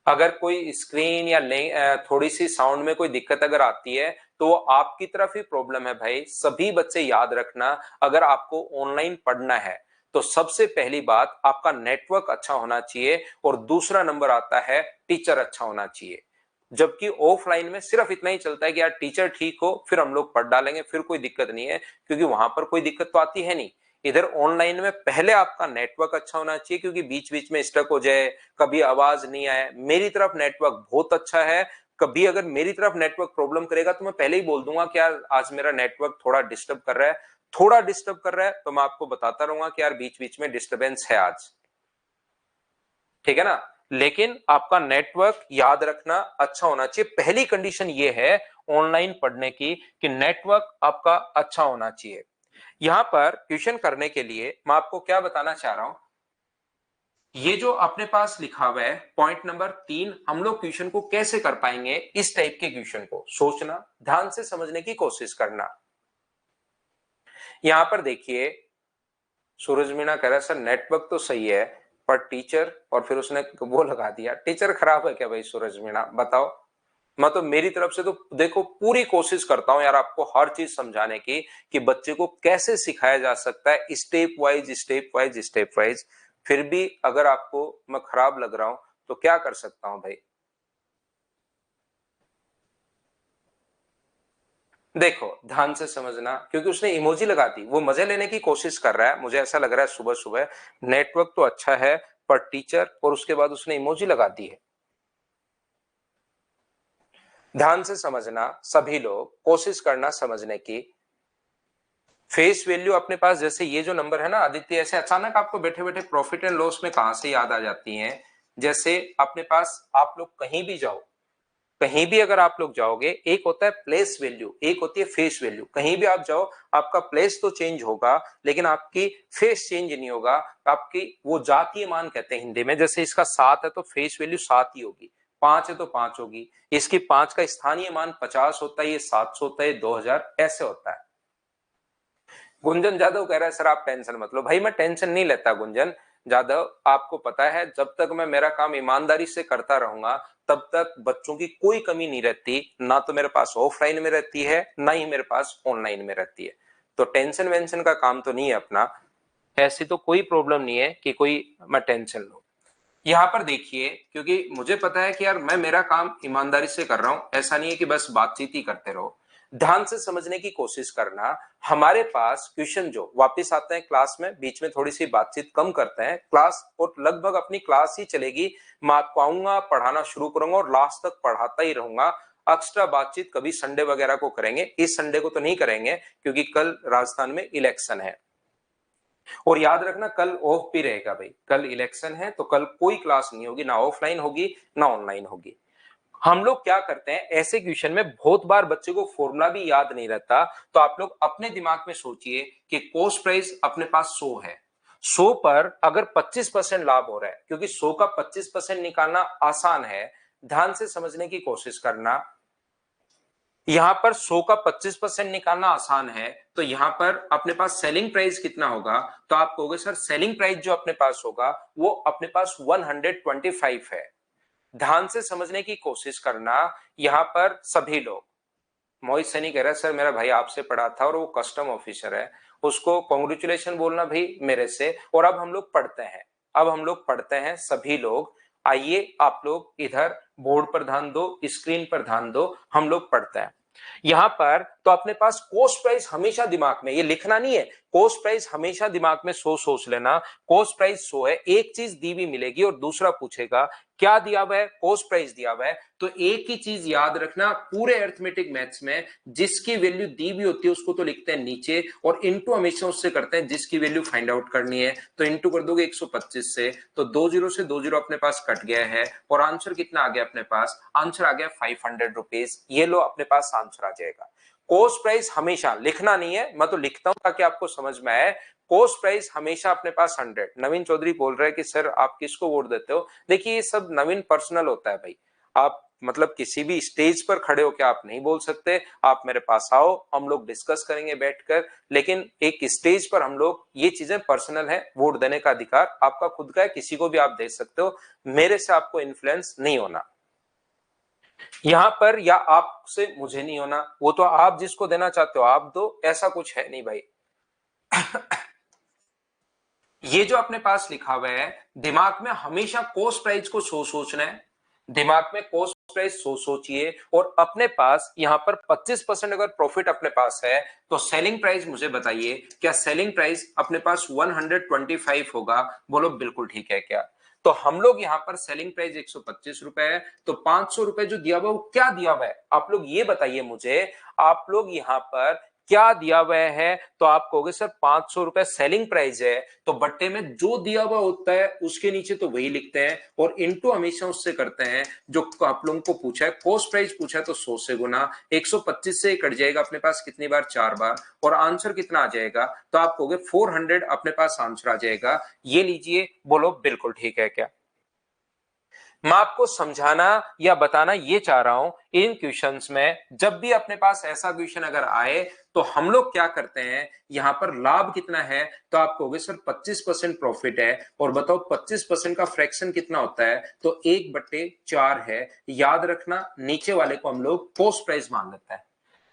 Speaker 1: अगर कोई स्क्रीन या थोड़ी सी साउंड में कोई दिक्कत अगर आती है तो वो आपकी तरफ ही प्रॉब्लम है भाई। सभी बच्चे याद रखना, अगर आपको ऑनलाइन पढ़ना है तो सबसे पहली बात आपका नेटवर्क अच्छा होना चाहिए, और दूसरा नंबर आता है टीचर अच्छा होना चाहिए। जबकि ऑफलाइन में सिर्फ इतना ही चलता है कि यार टीचर ठीक हो फिर हम लोग पढ़ डालेंगे, फिर कोई दिक्कत नहीं है, क्योंकि वहां पर कोई दिक्कत तो आती है नहीं। इधर ऑनलाइन में पहले आपका नेटवर्क अच्छा होना चाहिए, क्योंकि बीच बीच में स्टक हो जाए, कभी आवाज नहीं आए। मेरी तरफ नेटवर्क बहुत अच्छा है, कभी अगर मेरी तरफ नेटवर्क प्रॉब्लम करेगा तो मैं पहले ही बोल दूंगा कि यार आज मेरा नेटवर्क थोड़ा डिस्टर्ब कर रहा है, थोड़ा डिस्टर्ब कर रहा है तो मैं आपको बताता रहूंगा कि यार बीच बीच में डिस्टर्बेंस है आज, ठीक है ना। लेकिन आपका नेटवर्क याद रखना अच्छा होना चाहिए, पहली कंडीशन ये है ऑनलाइन पढ़ने की कि नेटवर्क आपका अच्छा होना चाहिए। यहां पर ट्यूशन करने के लिए मैं आपको क्या बताना चाह रहा हूं, ये जो अपने पास लिखा हुआ है पॉइंट नंबर 3, हम लोग क्वेश्चन को कैसे कर पाएंगे, इस टाइप के क्वेश्चन को सोचना, ध्यान से समझने की कोशिश करना। यहां पर देखिए सूरज मीणा कह रहा है सर नेटवर्क तो सही है पर टीचर, और फिर उसने वो लगा दिया, टीचर खराब है क्या भाई सूरज मीणा बताओ। मैं तो मेरी तरफ से तो देखो पूरी कोशिश करता हूं यार आपको हर चीज समझाने की कि बच्चे को कैसे सिखाया जा सकता है, step wise step wise step wise. फिर भी अगर आपको मैं खराब लग रहा हूं तो क्या कर सकता हूं भाई। देखो ध्यान से समझना, क्योंकि उसने इमोजी लगा दी, वो मजे लेने की कोशिश कर रहा है, मुझे ऐसा लग रहा है सुबह सुबह। नेटवर्क तो अच्छा है पर टीचर, और उसके बाद उसने इमोजी लगा दी है। ध्यान से समझना सभी लोग, कोशिश करना समझने की। फेस वैल्यू अपने पास, जैसे ये जो नंबर है ना आदित्य, ऐसे अचानक आपको बैठे बैठे प्रॉफिट एंड लॉस में कहां से याद आ जाती हैं। जैसे अपने पास आप लोग कहीं भी जाओ, कहीं भी अगर आप लोग जाओगे, एक होता है प्लेस वैल्यू, एक होती है फेस वैल्यू। कहीं भी आप जाओ आपका प्लेस तो चेंज होगा लेकिन आपकी फेस चेंज नहीं होगा। आपकी वो जातीय मान कहते हैं हिंदी में, जैसे इसका 7 है तो फेस वैल्यू 7 ही होगी, 5 है तो 5 होगी। इसकी 5 का स्थानीय मान 50 होता है, ये 700 होता है, 2000 ऐसे होता है। गुंजन जादव कह रहा है सर आप टेंशन मत लो। भाई मैं टेंशन नहीं लेता गुंजन जादव, आपको पता है जब तक मैं मेरा काम ईमानदारी से करता रहूंगा तब तक बच्चों की कोई कमी नहीं रहती, ना तो मेरे पास ऑफलाइन में रहती है ना ही मेरे पास ऑनलाइन में रहती है। तो टेंशन वेंशन का काम तो नहीं है अपना, ऐसी तो कोई प्रॉब्लम नहीं है कि कोई मैं टेंशन लूं। यहाँ पर देखिए, क्योंकि मुझे पता है कि यार मैं मेरा काम ईमानदारी से कर रहा हूं, ऐसा नहीं है कि बस बातचीत ही करते रहो। ध्यान से समझने की कोशिश करना। हमारे पास क्वेश्चन जो वापस आते हैं क्लास में, बीच में थोड़ी सी बातचीत कम करते हैं क्लास, और लगभग अपनी क्लास ही चलेगी। मैं आपको आऊंगा, पढ़ाना शुरू करूंगा और लास्ट तक पढ़ाता ही रहूंगा। एक्स्ट्रा बातचीत कभी संडे वगैरह को करेंगे, इस संडे को तो नहीं करेंगे क्योंकि कल राजस्थान में इलेक्शन है। और याद रखना कल ऑफ भी रहेगा भाई, कल इलेक्शन है तो कल कोई क्लास नहीं होगी, ना ऑफलाइन होगी ना ऑनलाइन होगी। हम लोग क्या करते हैं ऐसे क्वेश्चन में, बहुत बार बच्चे को फॉर्मूला भी याद नहीं रहता, तो आप लोग अपने दिमाग में सोचिए कि कॉस्ट प्राइस अपने पास 100 है, 100 पर अगर 25% लाभ हो रहा है, क्योंकि 100 का 25% निकालना आसान है। ध्यान से समझने की कोशिश करना। यहां पर 100 का 25% निकालना आसान है, तो यहां पर अपने पास सेलिंग प्राइस कितना होगा, तो आप कहोगे सर सेलिंग प्राइस जो अपने पास होगा वो अपने पास 125 है। ध्यान से समझने की कोशिश करना। यहां पर सभी लोग, मोहित सैनी कह रहा है सर मेरा भाई आपसे पढ़ा था और वो कस्टम ऑफिसर है, उसको कॉन्ग्रेचुलेशन बोलना भाई मेरे से। और अब हम लोग पढ़ते हैं, अब हम लोग पढ़ते हैं सभी लोग। आइए आप लोग इधर बोर्ड पर ध्यान दो, स्क्रीन पर ध्यान दो, हम लोग पढ़ते हैं। यहां पर तो अपने पास कॉस्ट प्राइस हमेशा दिमाग में, ये लिखना नहीं है, कॉस्ट प्राइस हमेशा दिमाग में 100 सोच लेना। कॉस्ट प्राइस 100 है, एक चीज दी हुई मिलेगी और दूसरा पूछेगा क्या दिया हुआ है, कॉस्ट प्राइस दिया हुआ है। तो एक ही चीज याद रखना पूरे अरिथमेटिक मैथ्स में, जिसकी वैल्यू दी हुई होती है उसको तो लिखते हैं नीचे और इनटू हमेशा उससे करते हैं जिसकी वैल्यू फाइंड आउट करनी है। तो इनटू कर दोगे 125 से, तो 2 जीरो से 2 जीरो अपने पास कट गया है और आंसर कितना आ गया अपने पास, आंसर आ गया 500 रुपीज। ये लो अपने पास आंसर आ जाएगा। कॉस्ट प्राइस हमेशा लिखना नहीं है, मैं तो लिखता हूं ताकि आपको समझ में आए। कॉस्ट प्राइस हमेशा अपने पास 100। नवीन चौधरी बोल रहे हैं कि सर आप किसको वोट देते हो। देखिए ये सब नवीन पर्सनल होता है भाई, आप मतलब किसी भी स्टेज पर खड़े हो के आप नहीं बोल सकते, आप मेरे पास आओ हम लोग डिस्कस करेंगे बैठकर, लेकिन एक स्टेज पर हम लोग, ये चीजें पर्सनल है, वोट देने का अधिकार आपका खुद का है, किसी को भी आप दे सकते हो, मेरे से आपको इन्फ्लुएंस नहीं होना यहां पर, या आपसे मुझे नहीं होना, वो तो आप जिसको देना चाहते हो आप दो, ऐसा कुछ है नहीं भाई। ये जो अपने पास लिखा हुआ है, दिमाग में हमेशा कॉस्ट प्राइस को सोचना है, दिमाग में कॉस्ट प्राइस सोचिए और अपने पास यहां पर 25% अगर प्रॉफिट अपने पास है तो सेलिंग प्राइस मुझे बताइए, क्या सेलिंग प्राइस अपने पास 125 होगा? बोलो बिल्कुल ठीक है क्या? तो हम लोग यहां पर सेलिंग प्राइस 125 रुपए है, तो 500 रुपए जो दिया हुआ है वो क्या दिया हुआ है, आप लोग ये बताइए मुझे। आप लोग यहां पर क्या दिया हुआ है, तो आप कहोगे सर 500 रुपए सेलिंग प्राइस है, तो बट्टे में जो दिया हुआ होता है उसके नीचे तो वही लिखते हैं और इनटू हमेशा उससे करते हैं जो आप लोगों को पूछा है, कॉस्ट प्राइस पूछा है तो 100 से गुना, 125 से कट जाएगा अपने पास कितनी बार, 4 बार, और आंसर कितना आ जाएगा, तो आप कहोगे 400 अपने पास आंसर आ जाएगा। ये लीजिए, बोलो बिल्कुल ठीक है क्या? मैं आपको समझाना या बताना ये चाह रहा हूं, इन क्वेश्चंस में जब भी अपने पास ऐसा क्वेश्चन अगर आए तो हम लोग क्या करते हैं, यहां पर लाभ कितना है, तो आप कहोगे सर 25% प्रॉफिट है, और बताओ 25% का फ्रैक्शन कितना होता है, तो 1/4 है। याद रखना नीचे वाले को हम लोग कॉस्ट प्राइस मान लेते हैं।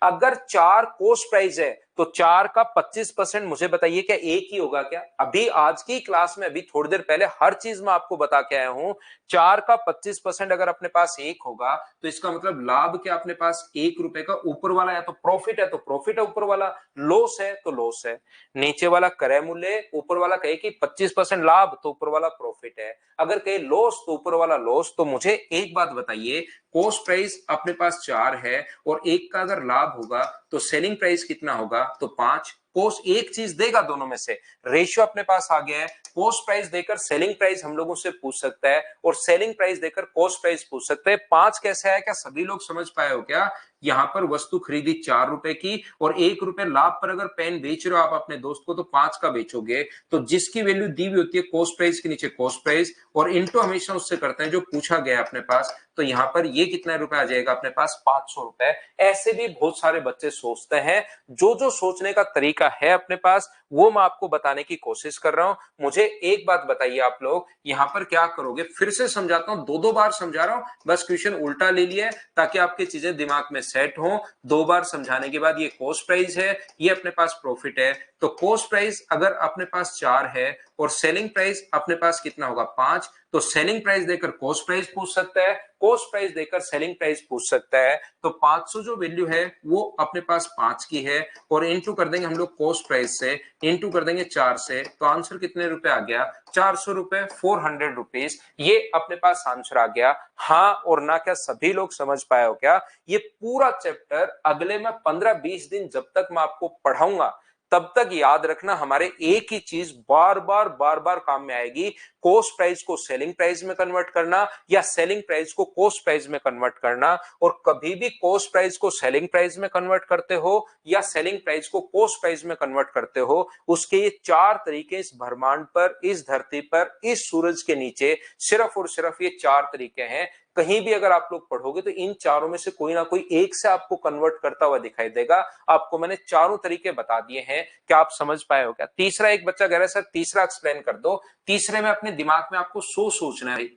Speaker 1: अगर 4 कॉस्ट प्राइस है तो 4 का 25% मुझे बताइए क्या एक ही होगा क्या? अभी आज की क्लास में, अभी थोड़ी देर पहले हर चीज मैं आपको बता के आया हूं, 4 का 25% अगर अपने पास एक होगा तो इसका मतलब लाभ क्या अपने पास, 1 रुपए का ऊपर वाला, या तो प्रॉफिट है तो प्रॉफिट है ऊपर वाला, लॉस है तो लॉस है। नीचे वाला क्रय मूल्य, ऊपर वाला कहे कि 25% लाभ तो ऊपर वाला प्रॉफिट है, अगर कहे लॉस तो ऊपर वाला लॉस। तो मुझे एक बात बताइए, कॉस्ट प्राइस अपने पास 4 है और एक का अगर लाभ होगा तो सेलिंग प्राइस कितना होगा, तो 5। कॉस्ट एक चीज देगा दोनों में से, रेशियो अपने पास आ गया है, कॉस्ट प्राइस देकर सेलिंग प्राइस हम लोगों से पूछ सकता है और सेलिंग प्राइस देकर कॉस्ट प्राइस पूछ सकते हैं। 5 कैसे आया, क्या सभी लोग समझ पाए हो क्या? यहां पर वस्तु खरीदी 4 रुपए की और 1 रुपए लाभ पर अगर पेन बेच रहे हो आप अपने दोस्त को तो 5 का बेचोगे, तो जिसकी वैल्यू दी हुई होती है कॉस्ट प्राइस के नीचे कॉस्ट प्राइस और इनटू हमेशा उससे करते हैं जो पूछा गया अपने पास, तो यहां पर ये कितना रुपए आ जाएगा अपने पास, 500 रुपए। ऐसे भी बहुत सारे बच्चे सोचते हैं, जो जो सोचने का तरीका है अपने पास वो मैं आपको बताने की कोशिश कर रहा हूं। मुझे एक बात बताइए, आप लोग यहां पर क्या करोगे, फिर से समझाता हूं, 2-2 बार समझा रहा हूं, बस क्वेश्चन उल्टा ले लिया ताकि आपकी चीजें दिमाग में सेट हो। 2 बार समझाने के बाद, ये कॉस्ट प्राइस है, ये अपने पास प्रॉफिट है, तो कॉस्ट प्राइस अगर अपने पास 4 है और सेलिंग प्राइस अपने पास कितना होगा, 5, तो सेलिंग प्राइस देकर कॉस्ट प्राइस पूछ सकता है, कॉस्ट प्राइस देकर सेलिंग प्राइस पूछ सकता है। तो 500 जो वैल्यू है वो अपने पास 5 की है और इनटू कर देंगे हम लोग कॉस्ट प्राइस से, इनटू कर देंगे 4 से, तो आंसर कितने रुपए आ गया, 400 रुपए, 400 रुपीज। ये अपने पास आंसर आ गया। हाँ और ना क्या सभी लोग समझ पाए हो क्या? ये पूरा चैप्टर अगले में 15-20 दिन जब तक मैं आपको पढ़ाऊंगा तब तक याद रखना, हमारे एक ही चीज बार बार काम में आएगी, कॉस्ट प्राइस को सेलिंग प्राइस में कन्वर्ट करना या सेलिंग प्राइस को कॉस्ट प्राइस में कन्वर्ट करना। और कभी भी कॉस्ट प्राइस को सेलिंग प्राइस में कन्वर्ट करते हो या सेलिंग प्राइस को कॉस्ट प्राइस में कन्वर्ट करते हो, उसके ये 4 तरीके इस ब्रह्मांड पर, इस धरती पर, इस सूरज के नीचे सिर्फ और सिर्फ ये 4 तरीके हैं। कहीं भी अगर आप लोग पढ़ोगे तो इन चारों में से कोई ना कोई एक से आपको कन्वर्ट करता हुआ दिखाई देगा। आपको मैंने चारों तरीके बता दिए हैं, क्या आप समझ पाए हो क्या? तीसरा, एक बच्चा कह रहा है सर तीसरा एक्सप्लेन कर दो। तीसरे में अपने दिमाग में आपको 100 सोचना है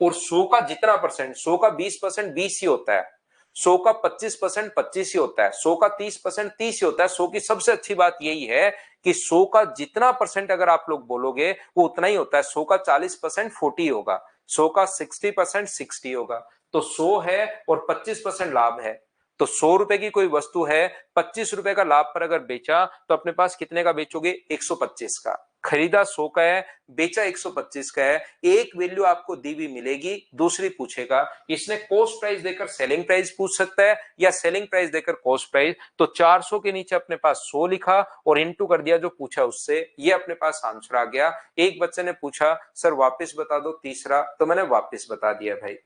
Speaker 1: और 100 का जितना परसेंट, 100 का 20% 20 ही होता है, 100 का 25% 25 ही होता है, 100 का 30% 30 ही होता है। 100 की सबसे अच्छी बात यही है कि 100 का जितना परसेंट अगर आप लोग बोलोगे वो उतना ही होता है। 100 का 40% 40 होगा, 100 का 60% 60 होगा, तो 100 है और 25% लाभ है, तो 100 रुपए की कोई वस्तु है, 25 रुपए का लाभ पर अगर बेचा तो अपने पास कितने का बेचोगे? 125 का। खरीदा 100 का है, बेचा 125 का है। एक वैल्यू आपको दी हुई मिलेगी, दूसरी पूछेगा। इसने कॉस्ट प्राइस देकर सेलिंग प्राइस पूछ सकता है या सेलिंग प्राइस देकर कॉस्ट प्राइस। तो 400 के नीचे अपने पास 100 लिखा और इनटू कर दिया जो पूछा उससे, ये अपने पास आंसर आ गया। एक बच्चे ने पूछा सर वापस बता दो तीसरा, तो मैंने वापस बता दिया भाई।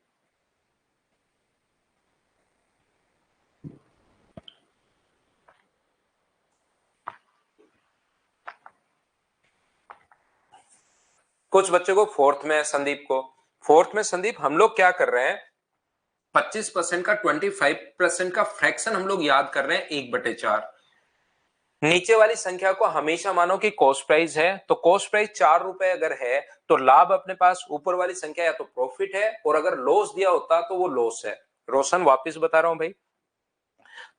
Speaker 1: कुछ बच्चों को फोर्थ में है, संदीप को फोर्थ में। संदीप हम लोग क्या कर रहे हैं, 25% का 25% का फ्रैक्शन हम लोग याद कर रहे हैं 1/4। नीचे वाली संख्या को हमेशा मानो कि कॉस्ट प्राइस है, तो कॉस्ट प्राइस 4 रुपए अगर है तो लाभ अपने पास ऊपर वाली संख्या या तो प्रॉफिट है, और अगर लॉस दिया होता तो वो लॉस है। रोशन वापस बता रहा हूं भाई।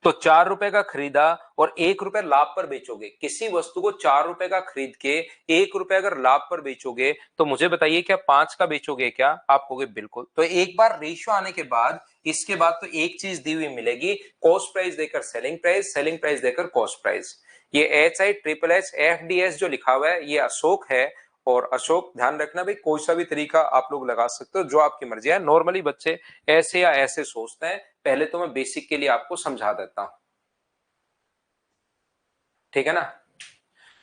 Speaker 1: तो 4 रुपए का खरीदा और 1 रुपए लाभ पर बेचोगे। किसी वस्तु को 4 रुपए का खरीद के 1 रुपए अगर लाभ पर बेचोगे तो मुझे बताइए क्या 5 का बेचोगे क्या? आप कहोगे बिल्कुल। तो एक बार रेशियो आने के बाद इसके बाद तो एक चीज दी हुई मिलेगी, कॉस्ट प्राइस देकर सेलिंग प्राइस, सेलिंग प्राइस देकर कॉस्ट प्राइस। ये HISSISS जो लिखा हुआ है ये अशोक है। और अशोक ध्यान रखना भाई, कोई सा भी तरीका आप लोग लगा सकते हो, जो आपकी मर्जी है। नॉर्मली बच्चे ऐसे या ऐसे सोचते हैं, पहले तो मैं बेसिक के लिए आपको समझा देता हूं, ठीक है ना।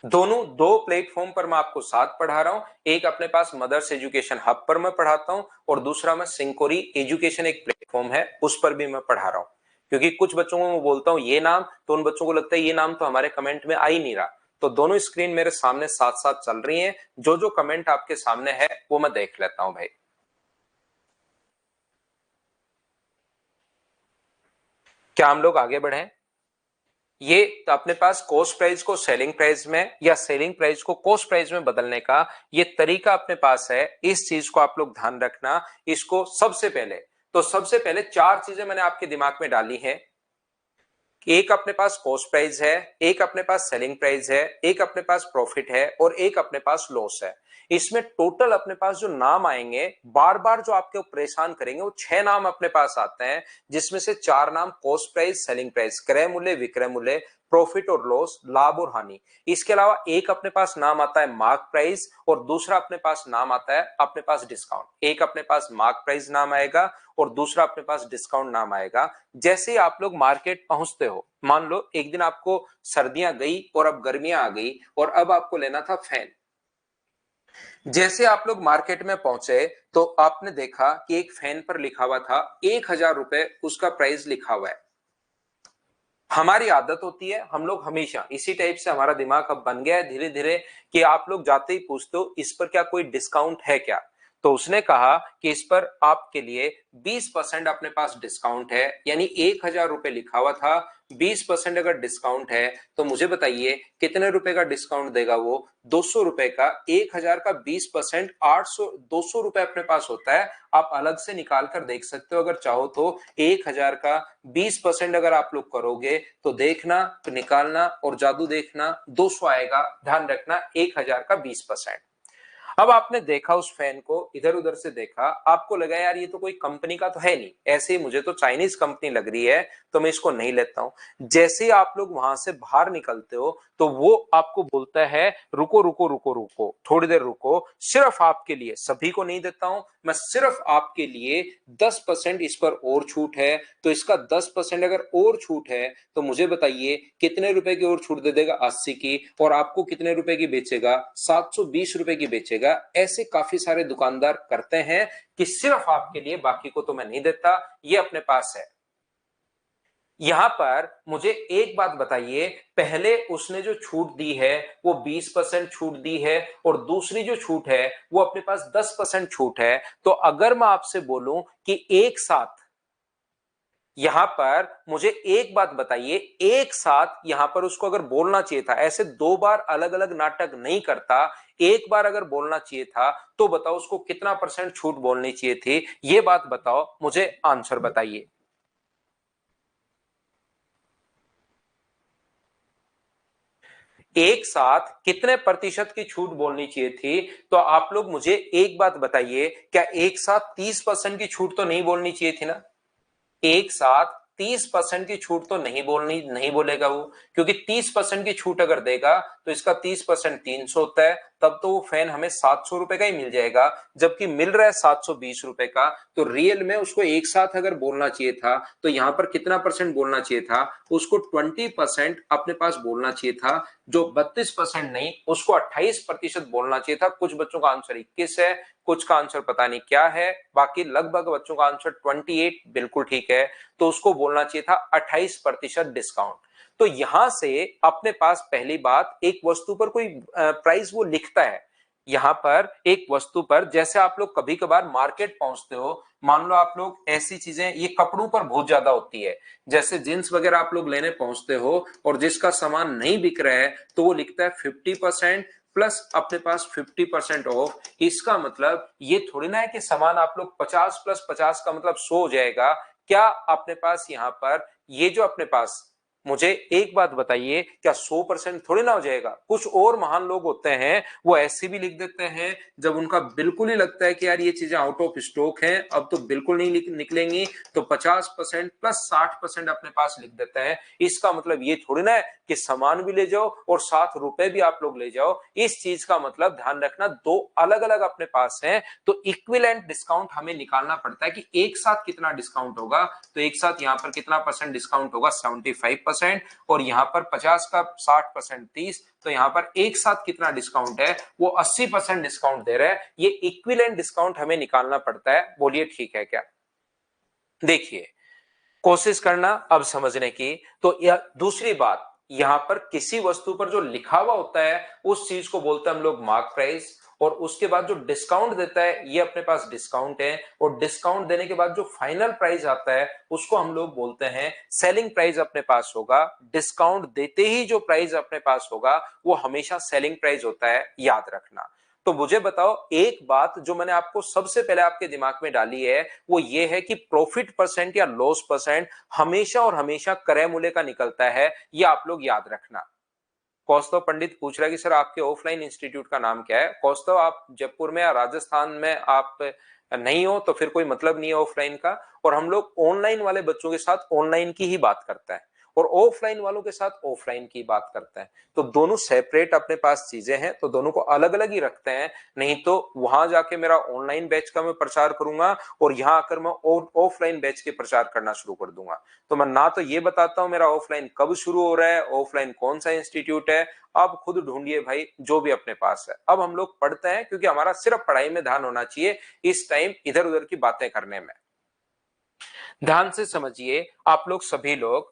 Speaker 1: दोनों दो प्लेटफॉर्म पर मैं आपको साथ पढ़ा रहा हूं। एक अपने पास मदर्स एजुकेशन हब पर मैं पढ़ाता हूं, और दूसरा मैं सिंकोरी एजुकेशन एक प्लेटफॉर्म है उस पर भी मैं पढ़ा रहा हूं। क्योंकि कुछ बच्चों को मैं बोलता हूं ये नाम, तो उन बच्चों को लगता है ये नाम तो हमारे कमेंट में आ ही नहीं रहा। तो दोनों स्क्रीन मेरे सामने साथ साथ चल रही हैं, जो जो कमेंट आपके सामने है वो मैं देख लेता हूं भाई। क्या हम लोग आगे बढ़े? ये अपने पास कॉस्ट प्राइस को सेलिंग प्राइस में या सेलिंग प्राइस को कॉस्ट प्राइस में बदलने का ये तरीका अपने पास है। इस चीज को आप लोग ध्यान रखना। इसको सबसे पहले चार चीजें मैंने आपके दिमाग में डाली हैं। एक अपने पास कॉस्ट प्राइस है, एक अपने पास सेलिंग प्राइस है, एक अपने पास प्रॉफिट है, और एक अपने पास लॉस है। इसमें टोटल अपने पास जो नाम आएंगे बार बार जो आपके परेशान करेंगे वो 6 नाम अपने पास आते हैं, जिसमें से 4 नाम कॉस्ट प्राइस, सेलिंग प्राइस, क्रय मूल्य, विक्रय मूल्य, प्रॉफिट और लॉस, लाभ और हानि। इसके अलावा एक अपने पास नाम आता है मार्क प्राइस, और दूसरा अपने पास नाम आता है अपने पास डिस्काउंट। एक अपने पास मार्क प्राइस नाम आएगा और दूसरा अपने पास डिस्काउंट नाम आएगा। जैसे ही आप लोग मार्केट पहुंचते हो, मान लो एक दिन आपको सर्दियां गई और अब गर्मियां आ गई, और अब आपको लेना था फैन। जैसे आप लोग मार्केट में पहुंचे तो आपने देखा कि एक फैन पर लिखा हुआ था 1,000 रुपए उसका प्राइस लिखा हुआ है। हमारी आदत होती है, हम लोग हमेशा इसी टाइप से हमारा दिमाग अब बन गया है धीरे धीरे, कि आप लोग जाते ही पूछते हो इस पर क्या कोई डिस्काउंट है क्या। तो उसने कहा कि इस पर आपके लिए 20% अपने पास डिस्काउंट है, यानी 1,000 रुपए लिखा हुआ था, 20% अगर डिस्काउंट है तो मुझे बताइए कितने रुपए का डिस्काउंट देगा वो? 200 रुपए का। 1,000 का 20% 800, 200 रुपए अपने पास होता है। आप अलग से निकाल कर देख सकते हो अगर चाहो तो। 1,000 का 20% अगर आप लोग करोगे तो देखना, तो निकालना और जादू देखना, 200 आएगा। ध्यान रखना 1,000 का 20%। अब आपने देखा उस फैन को, इधर उधर से देखा, आपको लगा यार ये तो कोई कंपनी का तो है नहीं, ऐसे ही मुझे तो चाइनीज कंपनी लग रही है, तो मैं इसको नहीं लेता हूं। जैसे ही आप लोग वहां से बाहर निकलते हो तो वो आपको बोलता है रुको रुको रुको रुको, थोड़ी देर रुको, सिर्फ आपके लिए, सभी को नहीं देता हूं मैं, सिर्फ आपके लिए 10% इस पर और छूट है। तो इसका 10% अगर और छूट है तो मुझे बताइए कितने रुपए की और छूट दे देगा? 80 की। और आपको कितने रुपए की बेचेगा? 720 रुपए की बेचेगा। ऐसे काफी सारे दुकानदार करते हैं कि सिर्फ आपके लिए, बाकी को तो मैं नहीं देता, ये अपने पास है। यहां पर मुझे एक बात बताइए, पहले उसने जो छूट दी है वो 20% छूट दी है, और दूसरी जो छूट है वो अपने पास 10% छूट है। तो अगर मैं आपसे बोलूं कि एक साथ, यहां पर मुझे एक बात बताइए, एक साथ यहां पर उसको अगर बोलना चाहिए था, ऐसे दो बार अलग अलग नाटक नहीं करता, एक बार अगर बोलना चाहिए था, तो बताओ उसको कितना परसेंट छूट बोलनी चाहिए थी? ये बात बताओ, मुझे आंसर बताइए। एक साथ कितने प्रतिशत की छूट बोलनी चाहिए थी? तो आप लोग मुझे एक बात बताइए, क्या एक साथ 30% की छूट तो नहीं बोलनी चाहिए थी ना? एक साथ 30% की छूट तो नहीं बोलेगा वो, क्योंकि 30% की छूट अगर देगा तो इसका 30% 300 होता है, तब तो वो फैन हमें 700 रुपए का ही मिल जाएगा, जबकि मिल रहा है 720 रुपए का। तो रियल में उसको एक साथ अगर बोलना चाहिए था तो यहां पर कितना परसेंट बोलना चाहिए था, उसको 20% अपने पास बोलना चाहिए था, जो 32% नहीं, उसको 28% बोलना चाहिए था। कुछ बच्चों का आंसर 21 है, कुछ का आंसर पता नहीं क्या है, बाकी लगभग बच्चों का आंसर 28 बिल्कुल ठीक है। तो उसको बोलना चाहिए था 28% डिस्काउंट। तो यहां से अपने पास पहली बात, एक वस्तु पर कोई प्राइस वो लिखता है, यहां पर एक वस्तु पर, जैसे आप लोग कभी कभार मार्केट पहुंचते हो, मान लो आप लोग ऐसी चीजें, ये कपड़ों पर बहुत ज्यादा होती है, जैसे जींस वगैरह आप लोग लेने पहुंचते हो और जिसका सामान नहीं बिक रहा है तो वो लिखता है 50% प्लस अपने पास 50% ऑफ। इसका मतलब ये थोड़ी ना है कि सामान आप लोग 50 प्लस 50 का मतलब 100 हो जाएगा। क्या अपने पास यहाँ पर ये जो अपने पास, मुझे एक बात बताइए, क्या 100% थोड़ी ना हो जाएगा? कुछ और महान लोग होते हैं वो ऐसे भी लिख देते हैं, जब उनका बिल्कुल ही लगता है कि यार ये चीजें आउट ऑफ स्टॉक हैं, अब तो बिल्कुल नहीं निकलेंगी, तो 50% प्लस 60% अपने पास लिख देते हैं। इसका मतलब ये थोड़ी ना है कि सामान भी ले जाओ और 7 रुपए भी आप लोग ले जाओ। इस चीज का मतलब ध्यान रखना, दो अलग अलग अपने पास है, तो इक्विवेलेंट डिस्काउंट हमें निकालना पड़ता है कि एक साथ कितना डिस्काउंट होगा। तो एक साथ यहाँ पर कितना परसेंट डिस्काउंट होगा, 75%, और यहाँ पर 50 का 60% 30, तो यहाँ पर एक साथ कितना डिस्काउंट है, वो 80% डिस्काउंट दे रहे हैं। ये इक्विवेलेंट डिस्काउंट हमें निकालना पड़ता है। बोलिए ठीक है क्या? देखिए, कोशिश करना अब समझने की। तो यह दूसरी बात, यहां पर किसी वस्तु पर जो लिखा हुआ होता है उस चीज को बोलते हैं हम लोग मार्क प्राइस, और उसके बाद जो डिस्काउंट देता है ये अपने पास डिस्काउंट है, और डिस्काउंट देने के बाद जो फाइनल प्राइस आता है उसको हम लोग बोलते हैं सेलिंग प्राइस। अपने पास होगा डिस्काउंट देते ही जो प्राइस अपने पास होगा वो हमेशा सेलिंग प्राइस होता है, याद रखना। तो मुझे बताओ, एक बात जो मैंने आपको सबसे पहले आपके दिमाग में डाली है वो ये है कि प्रॉफिट परसेंट या लॉस परसेंट हमेशा और हमेशा क्रय मूल्य का निकलता है, ये आप लोग याद रखना। कौस्तव पंडित पूछ रहा है कि सर आपके ऑफलाइन इंस्टीट्यूट का नाम क्या है? कौस्तव, आप जयपुर में या राजस्थान में आप नहीं हो तो फिर कोई मतलब नहीं है ऑफलाइन का, और हम लोग ऑनलाइन वाले बच्चों के साथ ऑनलाइन की ही बात करते हैं और ऑफलाइन वालों के साथ ऑफलाइन की बात करते हैं। तो दोनों सेपरेट अपने पास चीजें हैं, तो दोनों को अलग अलग ही रखते हैं। नहीं तो वहां जाके मेरा ऑनलाइन बैच का मैं प्रचार करूंगा और यहां आकर मैं ऑफलाइन बैच के प्रचार करना शुरू कर दूंगा। तो मैं ना तो ये बताता हूं मेरा ऑफलाइन कब शुरू हो रहा है, ऑफलाइन कौन सा इंस्टीट्यूट है, आप खुद ढूंढिए भाई जो भी अपने पास है। अब हम लोग पढ़ते हैं, क्योंकि हमारा सिर्फ पढ़ाई में ध्यान होना चाहिए, इस टाइम इधर उधर की बातें करने में। ध्यान से समझिए आप लोग सभी लोग,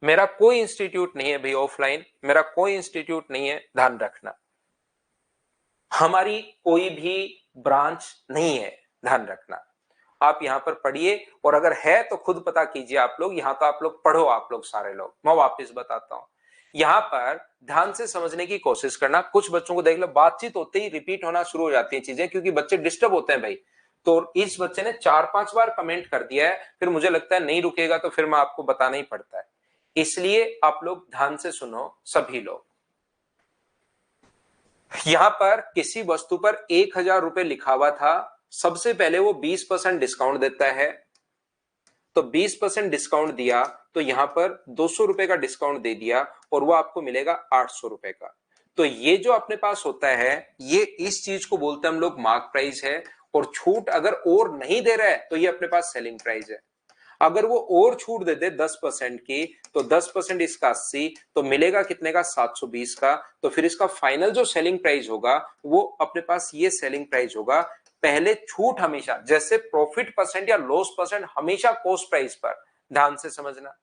Speaker 1: मेरा कोई इंस्टीट्यूट नहीं है भाई ऑफलाइन, मेरा कोई इंस्टीट्यूट नहीं है, ध्यान रखना। हमारी कोई भी ब्रांच नहीं है, ध्यान रखना। आप यहां पर पढ़िए, और अगर है तो खुद पता कीजिए आप लोग, यहां तो आप लोग पढ़ो, आप लोग सारे लोग। मैं वापस बताता हूं, यहां पर ध्यान से समझने की कोशिश करना। कुछ बच्चों को देख लो, बातचीत होते ही रिपीट होना शुरू हो जाती है चीजें, क्योंकि बच्चे डिस्टर्ब होते हैं भाई। तो इस बच्चे ने 4-5 बार कमेंट कर दिया है, फिर मुझे लगता है नहीं रुकेगा, तो फिर मैं आपको बताना ही पड़ता है। इसलिए आप लोग ध्यान से सुनो सभी लोग। यहां पर किसी वस्तु पर 1,000 रुपए लिखा हुआ था, सबसे पहले वो 20% डिस्काउंट देता है, तो 20% डिस्काउंट दिया, तो यहां पर 200 रुपए का डिस्काउंट दे दिया और वो आपको मिलेगा 800 रुपए का। तो ये जो अपने पास होता है, ये इस चीज को बोलते हैं हम लोग मार्क प्राइस है। और छूट अगर और नहीं दे रहा है तो ये अपने पास सेलिंग प्राइस है। अगर वो और छूट दे दे 10% की, तो 10% इसका 80, तो मिलेगा कितने का, 720 का। तो फिर इसका फाइनल जो सेलिंग प्राइस होगा वो अपने पास ये सेलिंग प्राइस होगा। पहले छूट हमेशा, जैसे प्रॉफिट परसेंट या लॉस परसेंट हमेशा कॉस्ट प्राइस पर, ध्यान से समझना।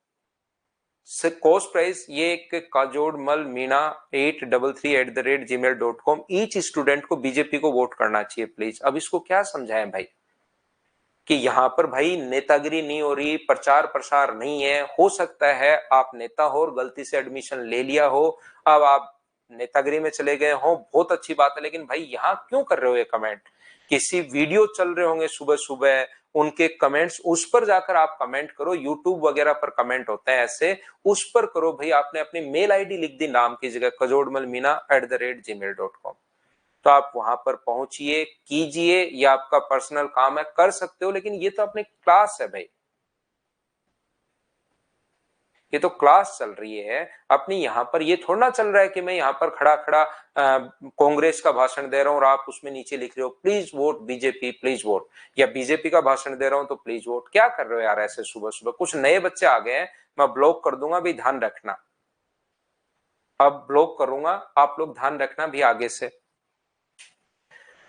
Speaker 1: कॉस्ट प्राइस, ये एक काजोड़ मल मीना 833@gmail.com, ईच स्टूडेंट को बीजेपी को वोट करना चाहिए प्लीज। अब इसको क्या समझाएं भाई, कि यहां पर भाई नेतागिरी नहीं हो रही, प्रचार प्रसार नहीं है। हो सकता है आप नेता हो और गलती से एडमिशन ले लिया हो, अब आप नेतागिरी में चले गए हो, बहुत अच्छी बात है, लेकिन भाई यहां क्यों कर रहे हो ये कमेंट? किसी वीडियो चल रहे होंगे सुबह सुबह, उनके कमेंट्स, उस पर जाकर आप कमेंट करो। यूट्यूब वगैरह पर कमेंट होते हैं ऐसे, उस पर करो भाई। आपने अपनी मेल आईडी लिख दी नाम की जगह, kajoormalmeena@gmail.com, तो आप वहां पर पहुंचिए, कीजिए, ये आपका पर्सनल काम है, कर सकते हो, लेकिन ये तो अपनी क्लास है भाई। ये तो क्लास चल रही है अपनी, यहाँ पर ये थोड़ा ना चल रहा है कि मैं यहाँ पर खड़ा खड़ा कांग्रेस का भाषण दे रहा हूँ और आप उसमें नीचे लिख रहे हो please vote BJP please vote, या बीजेपी का भाषण दे रहा हूँ तो प्लीज वोट। क्या कर रहे हो यार ऐसे सुबह सुबह? कुछ नए बच्चे आ गए हैं, मैं ब्लॉक कर दूंगा भी, ध्यान रखना। अब ब्लॉक करूंगा, आप लोग ध्यान रखना भी आगे से।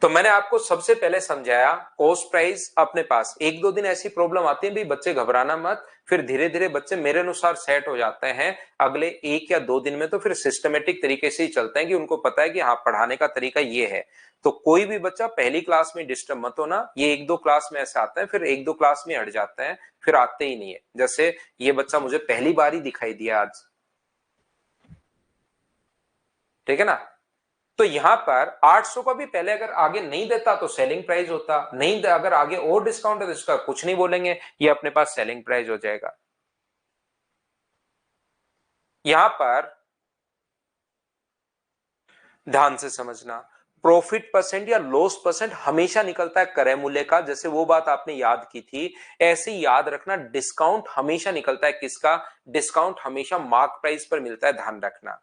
Speaker 1: तो मैंने आपको सबसे पहले समझाया कॉस्ट प्राइस अपने पास, एक दो दिन ऐसी प्रॉब्लम आती है भी, बच्चे घबराना मत, फिर धीरे धीरे बच्चे मेरे अनुसार सेट हो जाते हैं अगले एक या दो दिन में, तो फिर सिस्टमेटिक तरीके से ही चलते हैं कि उनको पता है कि हाँ पढ़ाने का तरीका ये है। तो कोई भी बच्चा पहली क्लास में डिस्टर्ब मत होना, ये एक दो क्लास में ऐसे आते हैं फिर एक दो क्लास में हट जाते हैं, फिर आते ही नहीं है। जैसे ये बच्चा मुझे पहली बार ही दिखाई दिया आज, ठीक है ना। तो यहां पर 800 का भी पहले अगर आगे नहीं देता तो सेलिंग प्राइस होता, नहीं अगर आगे और डिस्काउंट है तो इसका कुछ नहीं बोलेंगे, ये अपने पास सेलिंग प्राइस हो जाएगा। यहां पर ध्यान से समझना, प्रॉफिट परसेंट या लॉस परसेंट हमेशा निकलता है क्रय मूल्य का, जैसे वो बात आपने याद की थी, ऐसे ही याद रखना डिस्काउंट हमेशा निकलता है किसका? डिस्काउंट हमेशा मार्क प्राइस पर मिलता है, ध्यान रखना।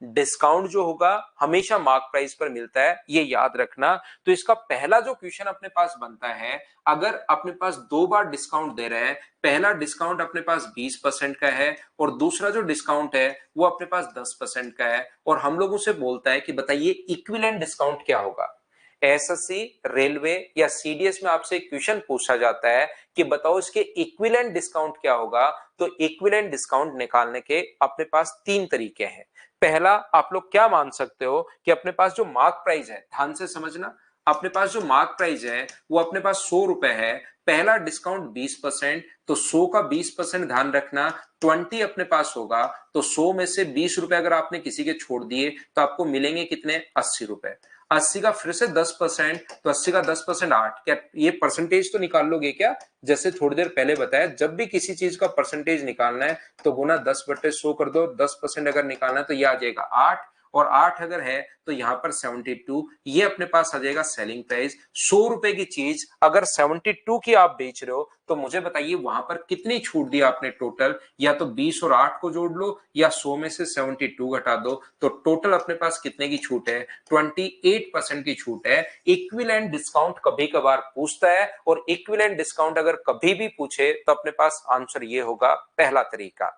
Speaker 1: डिस्काउंट जो होगा हमेशा मार्क प्राइस पर मिलता है, ये याद रखना। तो इसका पहला जो क्वेश्चन अपने पास बनता है, अगर अपने पास दो बार डिस्काउंट दे रहे हैं, पहला डिस्काउंट अपने पास 20% का है और दूसरा जो डिस्काउंट है वो अपने पास 10% का है, और हम लोगों से बोलता है कि बताइए इक्विवेलेंट डिस्काउंट क्या होगा। एसएससी, रेलवे या सीडीएस में आपसे एक क्वेश्चन पूछा जाता है कि बताओ इसके इक्विवेलेंट डिस्काउंट क्या होगा। तो इक्विवेलेंट डिस्काउंट निकालने के अपने पास तीन तरीके हैं। पहला, आप लोग क्या मान सकते हो कि अपने पास जो मार्क प्राइस है, ध्यान से समझना, अपने पास जो मार्क प्राइस है वो अपने पास 100 रुपए है, पहला डिस्काउंट 20%, तो 100 का 20% ध्यान रखना 20 अपने पास होगा, तो 100 में से 20 रुपए अगर आपने किसी के छोड़ दिए तो आपको मिलेंगे कितने? 80 रुपए। 80 का फिर से 10%, तो 80 का 10% 8, क्या ये परसेंटेज तो निकाल लोगे क्या? जैसे थोड़ी देर पहले बताया, जब भी किसी चीज का परसेंटेज निकालना है तो गुना 10/100 कर दो, 10% अगर निकालना है तो ये आ जाएगा 8, और 8 अगर है तो यहां पर 72, ये अपने पास आ जाएगा सेलिंग प्राइस। 100 रुपए की चीज अगर 72 की आप बेच रहे हो तो मुझे बताइए वहां पर कितनी छूट दी आपने टोटल? या तो 20 और 8 को जोड़ लो या 100 में से 72 घटा दो, तो टोटल अपने पास कितने की छूट है? 28% की छूट है। इक्विवेलेंट डिस्काउंट कभी कभार पूछता है, और इक्विवेलेंट डिस्काउंट अगर कभी भी पूछे तो अपने पास आंसर ये होगा, पहला तरीका।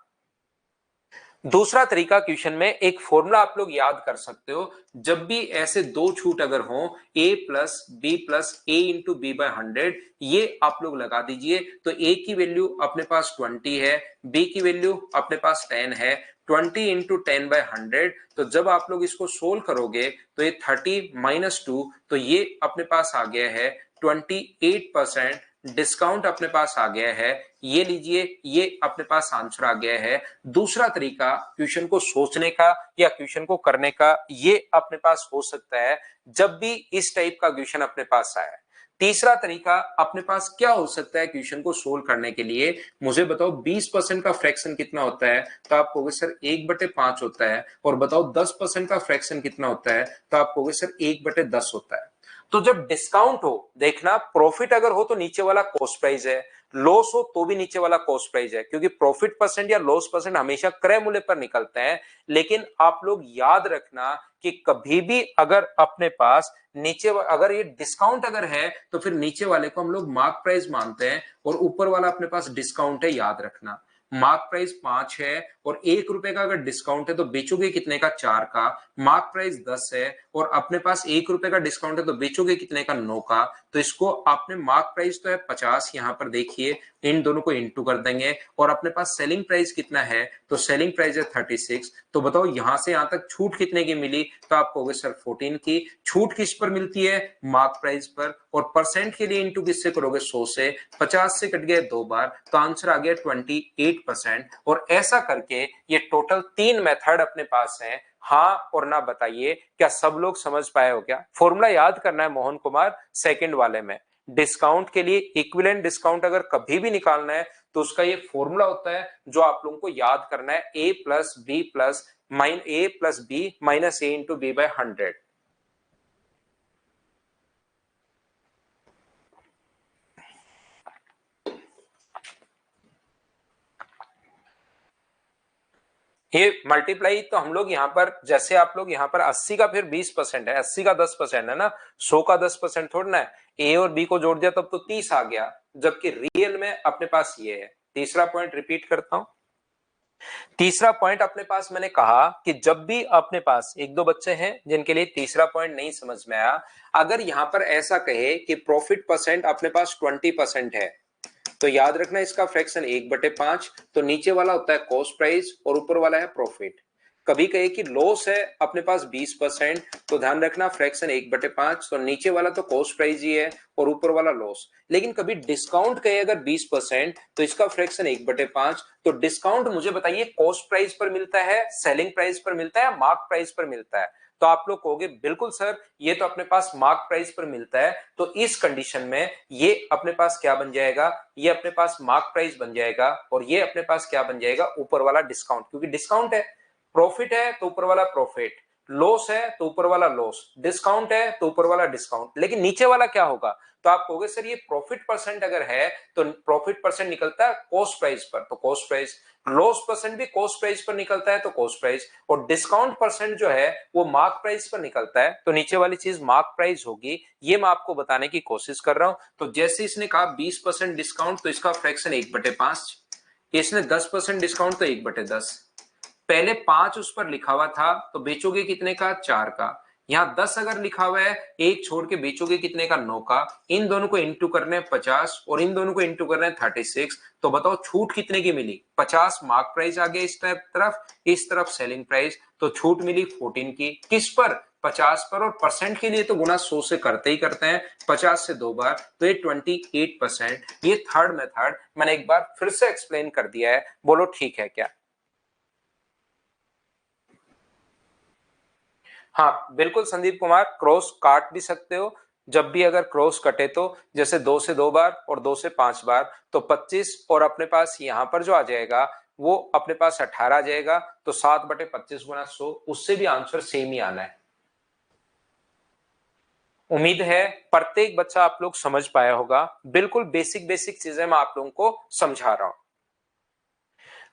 Speaker 1: दूसरा तरीका, क्वेश्चन में एक फॉर्मूला आप लोग याद कर सकते हो, जब भी ऐसे दो छूट अगर हो, a plus B plus A into B by 100, ये आप लोग लगा दीजिए, तो a की वैल्यू अपने पास 20 है, b की वैल्यू अपने पास 10 है, 20 इंटू 10/100, तो जब आप लोग इसको सोल्व करोगे तो ये 30 - 2, तो ये अपने पास आ गया है 28%, डिस्काउंट अपने पास आ गया है, ये लीजिए, ये अपने पास आंसर आ गया है। दूसरा तरीका क्वेश्चन को सोचने का या क्वेश्चन को करने का, ये अपने पास हो सकता है जब भी इस टाइप का क्वेश्चन अपने पास आया। तीसरा तरीका अपने पास क्या हो सकता है क्वेश्चन को सोल्व करने के लिए? मुझे बताओ 20% का फ्रैक्शन कितना होता है? तो आप कहोगे सर 1/5 होता है। और बताओ 10% का फ्रैक्शन कितना होता है? तो आप कहोगे सर 1/10 होता है। तो जब डिस्काउंट हो, देखना प्रॉफिट अगर हो तो नीचे वाला कॉस्ट प्राइस है, लॉस हो तो भी नीचे वाला कॉस्ट प्राइस है, क्योंकि प्रॉफिट परसेंट या लॉस परसेंट हमेशा क्रय मूल्य पर निकलते हैं। लेकिन आप लोग याद रखना कि कभी भी अगर अपने पास नीचे अगर ये डिस्काउंट अगर है तो फिर नीचे वाले को हम लोग मार्क प्राइस मानते हैं, और ऊपर वाला अपने पास डिस्काउंट है, याद रखना। मार्क प्राइस 5 है और 1 रुपए का अगर डिस्काउंट है तो बेचोगे कितने का? 4 का। मार्क प्राइस 10 है और अपने पास 1 रुपए का डिस्काउंट है तो बेचोगे कितने का? 9 का। तो इसको आपने मार्क प्राइस तो है 50, यहां पर देखिए इन दोनों को इंटू कर देंगे, और अपने पास सेलिंग प्राइस कितना है? तो सेलिंग प्राइस है 36। तो बताओ यहां से यहां तक छूट कितने की मिली? तो आप कहोगे सर 14 की। छूट किस पर मिलती है? मार्क प्राइस पर। और परसेंट के लिए इंटू किससे करोगे? 100 से। 50 से कट गए दो बार, तो आंसर आ गया 28%। और ऐसा करके ये टोटल 3 मेथड अपने पास है, हाँ और ना बताइए, क्या सब लोग समझ पाए हो? क्या फॉर्मूला याद करना है मोहन कुमार, सेकंड वाले में डिस्काउंट के लिए इक्विवेलेंट डिस्काउंट अगर कभी भी निकालना है तो उसका ये फॉर्मूला होता है जो आप लोगों को याद करना है, a plus B minus A into B by 100। ये मल्टीप्लाई तो हम लोग यहाँ पर, जैसे आप लोग यहाँ पर 80 का फिर 20% है, 80 का 10% है ना, 100 का 10% थोड़ा ना है। ए और बी को जोड़ दिया तब तो 30 आ गया, जबकि रियल में अपने पास ये है। तीसरा पॉइंट रिपीट करता हूं। तीसरा पॉइंट अपने पास मैंने कहा कि जब भी अपने पास एक दो बच्चे हैं जिनके लिए तीसरा पॉइंट नहीं समझ में आया, अगर यहां पर ऐसा कहे कि प्रॉफिट परसेंट अपने पास 20% है, तो याद रखना इसका फ्रैक्शन 1/5, तो नीचे वाला होता है कॉस्ट प्राइस और ऊपर वाला है प्रॉफिट। कभी कहे कि लॉस है अपने पास 20%, तो ध्यान रखना फ्रैक्शन 1/5, तो नीचे वाला तो कॉस्ट प्राइस ही है और ऊपर वाला लॉस। लेकिन कभी डिस्काउंट कहे अगर 20%, तो इसका फ्रैक्शन 1/5। तो डिस्काउंट मुझे बताइए कॉस्ट प्राइस पर मिलता है, सेलिंग प्राइस पर मिलता है, मार्क प्राइस पर मिलता है? तो आप लोग कहोगे बिल्कुल सर, ये तो अपने पास मार्क प्राइस पर मिलता है। तो इस कंडीशन में ये अपने पास क्या बन जाएगा, ये अपने पास मार्क प्राइस बन जाएगा, और ये अपने पास क्या बन जाएगा, ऊपर वाला डिस्काउंट। क्योंकि डिस्काउंट है, प्रॉफिट है तो ऊपर वाला प्रॉफिट, लॉस है तो ऊपर वाला लॉस, डिस्काउंट है तो ऊपर वाला डिस्काउंट। लेकिन नीचे वाला क्या होगा? तो आप कहोगे सर ये प्रॉफिट परसेंट अगर है तो प्रॉफिट परसेंट निकलता है कॉस्ट प्राइस पर, तो कॉस्ट प्राइस। लॉस परसेंट भी कॉस्ट प्राइस पर निकलता है तो कॉस्ट प्राइस, और डिस्काउंट परसेंट जो है वो मार्क प्राइस पर निकलता है, तो नीचे वाली चीज मार्क प्राइस होगी। ये मैं आपको बताने की कोशिश कर रहा हूं। तो जैसे इसने कहा 20% डिस्काउंट, तो इसका फ्रैक्शन 1/5, इसने 10% डिस्काउंट तो 1/10। पहले 5 उस पर लिखा हुआ था, तो बेचोगे कितने का? 4 का। यहाँ 10 अगर लिखा हुआ है, एक छोड़ के बेचोगे कितने का? 9 का। इन दोनों को इंटू करने 50 और इन दोनों को इंटू करने 36। तो बताओ छूट कितने की मिली? 50 मार्क प्राइस आ गया इस तरफ, इस तरफ सेलिंग प्राइस, तो छूट मिली 14 की। किस पर? 50 पर। और परसेंट के लिए तो गुना 100 से करते ही करते हैं, 50 से 2 बार, तो ये 28%। ये थर्ड मेथड मैंने एक बार फिर से एक्सप्लेन कर दिया है, बोलो ठीक है क्या? हाँ बिल्कुल संदीप कुमार, क्रॉस काट भी सकते हो। जब भी अगर क्रॉस कटे तो जैसे 2 से 2 बार और 2 से 5 बार, तो 25, और अपने पास यहां पर जो आ जाएगा वो अपने पास 18 आ जाएगा। तो 7/25 गुना 100, उससे भी आंसर सेम ही आना है। उम्मीद है प्रत्येक बच्चा आप लोग समझ पाया होगा। बिल्कुल बेसिक बेसिक चीजें मैं आप लोगों को समझा रहा हूं।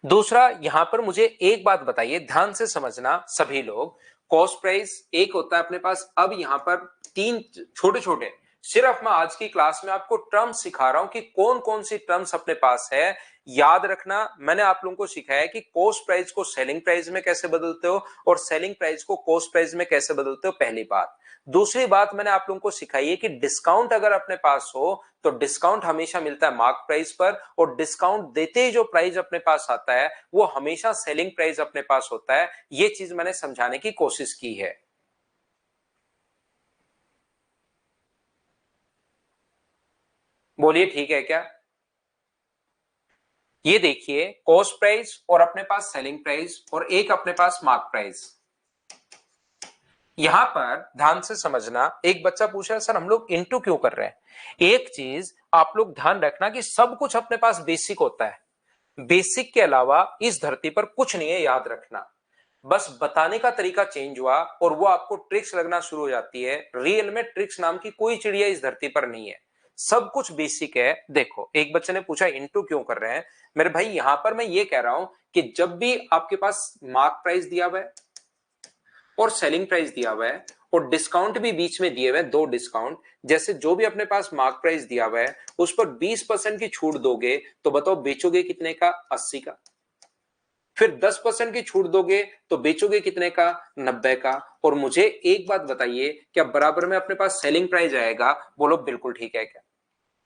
Speaker 1: दूसरा, यहां पर मुझे एक बात बताइए, ध्यान से समझना सभी लोग। कॉस्ट प्राइस एक होता है अपने पास। अब यहां पर तीन छोटे छोटे, सिर्फ मैं आज की क्लास में आपको टर्म्स सिखा रहा हूं कि कौन कौन सी टर्म्स अपने पास है। याद रखना, मैंने आप लोगों को सिखाया है कि कॉस्ट प्राइस को सेलिंग प्राइस में कैसे बदलते हो और सेलिंग प्राइस को कॉस्ट प्राइस में कैसे बदलते हो, पहली बात। दूसरी बात मैंने आप लोगों को सिखाई है कि डिस्काउंट अगर अपने पास हो तो डिस्काउंट हमेशा मिलता है मार्क प्राइस पर, और डिस्काउंट देते ही जो प्राइस अपने पास आता है वो हमेशा सेलिंग प्राइस अपने पास होता है। ये चीज मैंने समझाने की कोशिश की है। बोलिए ठीक है क्या? ये देखिए, कॉस्ट प्राइस और अपने पास सेलिंग प्राइस और एक अपने पास मार्क प्राइस। यहां पर ध्यान से समझना, एक बच्चा पूछा सर हम लोग इंटू क्यों कर रहे हैं? एक चीज आप लोग ध्यान रखना कि सब कुछ अपने पास बेसिक होता है, बेसिक के अलावा इस धरती पर कुछ नहीं है, याद रखना। बस बताने का तरीका चेंज हुआ और वो आपको ट्रिक्स लगना शुरू हो जाती है। रियल में ट्रिक्स नाम की कोई चिड़िया इस धरती पर नहीं है, सब कुछ बेसिक है। देखो, एक बच्चे ने पूछा इंटू क्यों कर रहे हैं? मेरे भाई यहां पर मैं ये कह रहा हूं कि जब भी आपके पास मार्क प्राइस दिया हुआ है और सेलिंग प्राइस दिया हुआ है और डिस्काउंट भी बीच में दिए हुए हैं, दो डिस्काउंट, जैसे जो भी अपने पास मार्क प्राइस दिया हुआ है उस पर 20% की छूट दोगे, तो बताओ बेचोगे कितने का? 80 का। फिर 10% की छूट दोगे तो बेचोगे कितने का? 90 का। और मुझे एक बात बताइए, क्या बराबर में अपने पास सेलिंग प्राइस आएगा? बोलो बिल्कुल ठीक है क्या?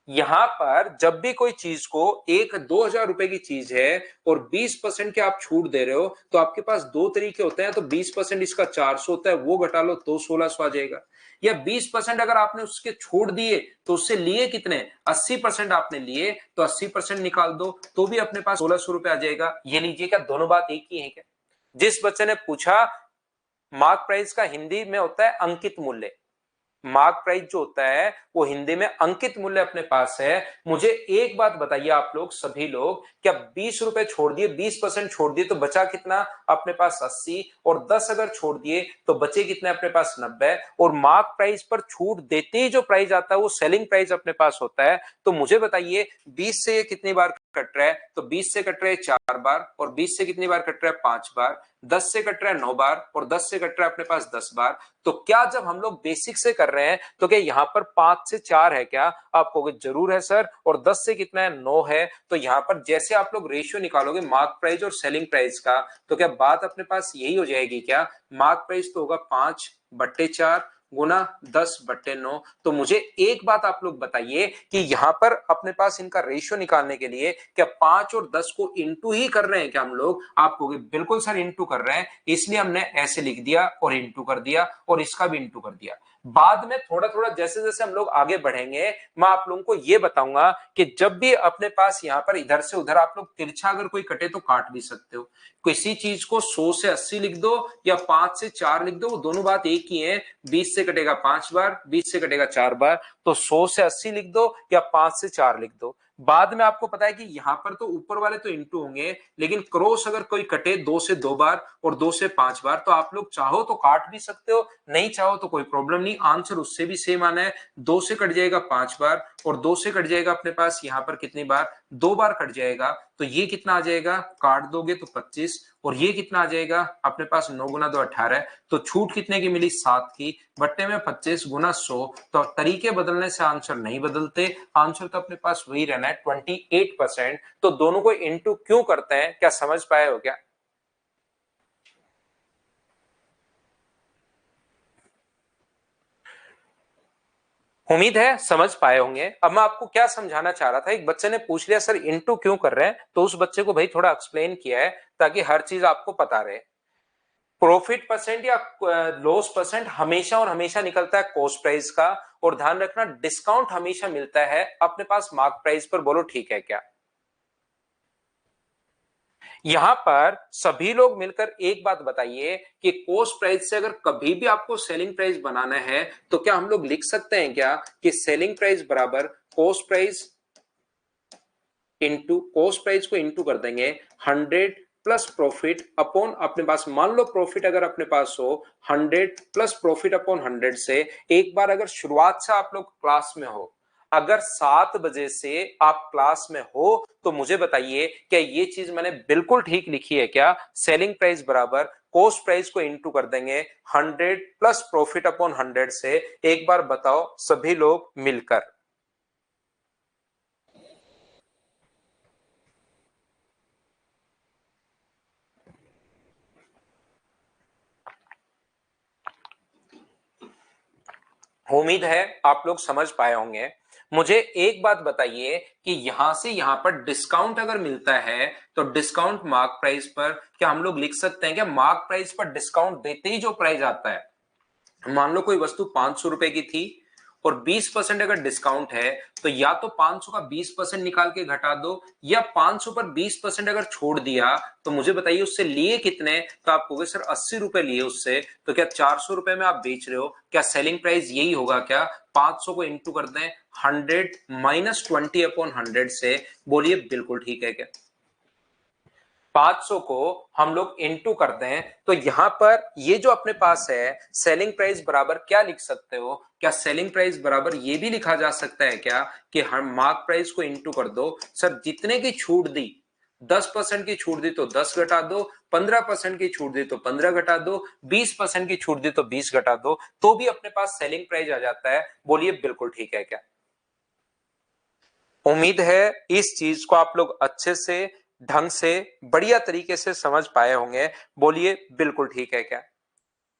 Speaker 1: यहां पर जब भी कोई चीज को, एक 2,000 रुपए की चीज है और 20% के आप छूट दे रहे हो, तो आपके पास दो तरीके होते हैं। तो 20% इसका 400 होता है, वो घटा लो तो 1,600 आ जाएगा। या 20% अगर आपने उसके छोड़ दिए तो उससे लिए कितने? 80% आपने लिए, तो 80% निकाल दो तो भी अपने पास 1,600 रुपए आ जाएगा। ये लीजिए, क्या दोनों बात एक ही है क्या? जिस बच्चे ने पूछा, मार्क प्राइस का हिंदी में होता है अंकित मूल्य। मार्क प्राइस जो होता है वो हिंदी में अंकित मूल्य अपने पास है। मुझे एक बात बताइए आप लोग सभी लोग, क्या 20 रुपए छोड़ दिए, 20% छोड़ दिए तो बचा कितना अपने पास 80, और 10 अगर छोड़ दिए तो बचे कितने अपने पास 90, और मार्क प्राइस पर छूट देते ही जो प्राइस आता है वो सेलिंग प्राइस अपने पास होता है। तो मुझे बताइए 20 से ये कितनी बार कट रहा है, तो 20 से कट रहा है 4 बार, और 20 से कितनी बार कट रहा है 5 बार, 10 से कट रहा है 9 बार, और 10 से कट रहा है अपने पास 10 बार। तो क्या जब हम लोग बेसिक से कर रहे हैं तो क्या यहाँ पर 5 से 4 है क्या? आप कहोगे जरूर है सर, और 10 से कितना है 9 है। तो यहाँ पर जैसे आप लोग रेशियो निकालोगे मार्क प्राइस और सेलिंग प्राइस का, तो क्या बात अपने पास यही हो जाएगी क्या? मार्क प्राइस तो होगा 5/4 गुना 10/9। तो मुझे एक बात आप लोग बताइए कि यहां पर अपने पास इनका रेशियो निकालने के लिए क्या 5 और 10 को इंटू ही कर रहे हैं क्या हम लोग? आप कहोगे बिल्कुल सर इंटू कर रहे हैं, इसलिए हमने ऐसे लिख दिया और इंटू कर दिया और इसका भी इंटू कर दिया। बाद में थोड़ा थोड़ा जैसे जैसे हम लोग आगे बढ़ेंगे मैं आप लोगों को यह बताऊंगा कि जब भी अपने पास यहां पर इधर से उधर आप लोग तिरछा अगर कोई कटे तो काट भी सकते हो। किसी चीज को 100 से 80 लिख दो या 5 से 4 लिख दो, वो दोनों बात एक ही है। 20 से कटेगा 5 बार, 20 से कटेगा 4 बार, तो 100 से 80 लिख दो या 5 से 4 लिख दो। बाद में आपको पता है कि यहां पर तो ऊपर वाले तो इंटू होंगे, लेकिन क्रॉस अगर कोई कटे 2 से 2 बार और 2 से 5 बार तो आप लोग चाहो तो काट भी सकते हो, नहीं चाहो तो कोई प्रॉब्लम नहीं, आंसर उससे भी सेम आना है। 2 से कट जाएगा 5 बार और 2 से कट जाएगा अपने पास यहां पर कितनी बार, 2 बार कट जाएगा। तो ये कितना आ जाएगा, काट दोगे तो 25, और ये कितना आ जाएगा अपने पास 9 गुना 2 18। तो छूट कितने की मिली, 7 की, बट्टे में 25 गुना 100। तो तरीके बदलने से आंसर नहीं बदलते, आंसर तो अपने पास वही रहना है 28%। तो दोनों को इंटू क्यों करते हैं, क्या समझ पाए हो क्या? उम्मीद है समझ पाए होंगे। अब मैं आपको क्या समझाना चाह रहा था, एक बच्चे ने पूछ लिया सर इंटू क्यों कर रहे हैं, तो उस बच्चे को भाई थोड़ा एक्सप्लेन किया है ताकि हर चीज आपको पता रहे। प्रॉफिट परसेंट या लॉस परसेंट हमेशा और हमेशा निकलता है कॉस्ट प्राइस का, और ध्यान रखना डिस्काउंट हमेशा मिलता है अपने पास मार्क प्राइस पर। बोलो ठीक है क्या? यहां पर सभी लोग मिलकर एक बात बताइए कि कॉस्ट प्राइस से अगर कभी भी आपको सेलिंग प्राइस बनाना है तो क्या हम लोग लिख सकते हैं क्या कि सेलिंग प्राइस बराबर cost price into, cost price को इंटू कर देंगे 100 प्लस प्रॉफिट अपॉन अपने पास, मान लो प्रॉफिट अगर अपने पास हो 100 प्लस प्रॉफिट अपॉन 100 से। एक बार अगर शुरुआत से आप लोग क्लास में हो, अगर 7 बजे से आप क्लास में हो तो मुझे बताइए क्या ये चीज मैंने बिल्कुल ठीक लिखी है क्या? सेलिंग प्राइस बराबर कॉस्ट प्राइस को इंटू कर देंगे 100 प्लस प्रॉफिट अपॉन 100 से। एक बार बताओ सभी लोग मिलकर। उम्मीद है आप लोग समझ पाए होंगे। मुझे एक बात बताइए कि यहां से यहां पर डिस्काउंट अगर मिलता है तो डिस्काउंट मार्क प्राइस पर क्या हम लोग लिख सकते हैं क्या? मार्क प्राइस पर डिस्काउंट देते ही जो प्राइस आता है, मान लो कोई वस्तु 500 रुपए की थी और 20% अगर डिस्काउंट है तो या तो 500 का 20% निकाल के घटा दो, या 500 पर 20% अगर छोड़ दिया तो मुझे बताइए उससे लिए कितने? तो आप कहोगे सर 80 रुपए लिए उससे, तो क्या 400 रुपए में आप बेच रहे हो? क्या सेलिंग प्राइस यही होगा क्या? 500 को इंटू कर दें 100 माइनस 20 अपॉन 100 से। बोलिए बिल्कुल ठीक है क्या? 500 को हम लोग इंटू करते हैं तो यहां पर ये जो अपने पास है सेलिंग प्राइस बराबर क्या लिख सकते हो? क्या सेलिंग प्राइस बराबर ये भी लिखा जा सकता है क्या कि हम मार्क प्राइस को इंटू कर दो, सर जितने की छूट दी, 10% की छूट दी तो 10 घटा दो, 15% की छूट दी तो 15 घटा दो, 20% की छूट दी तो 20 घटा दो, तो भी अपने पास सेलिंग प्राइस आ जाता है। बोलिए बिल्कुल ठीक है क्या? उम्मीद है इस चीज को आप लोग अच्छे से, ढंग से, बढ़िया तरीके से समझ पाए होंगे। बोलिए बिल्कुल ठीक है क्या?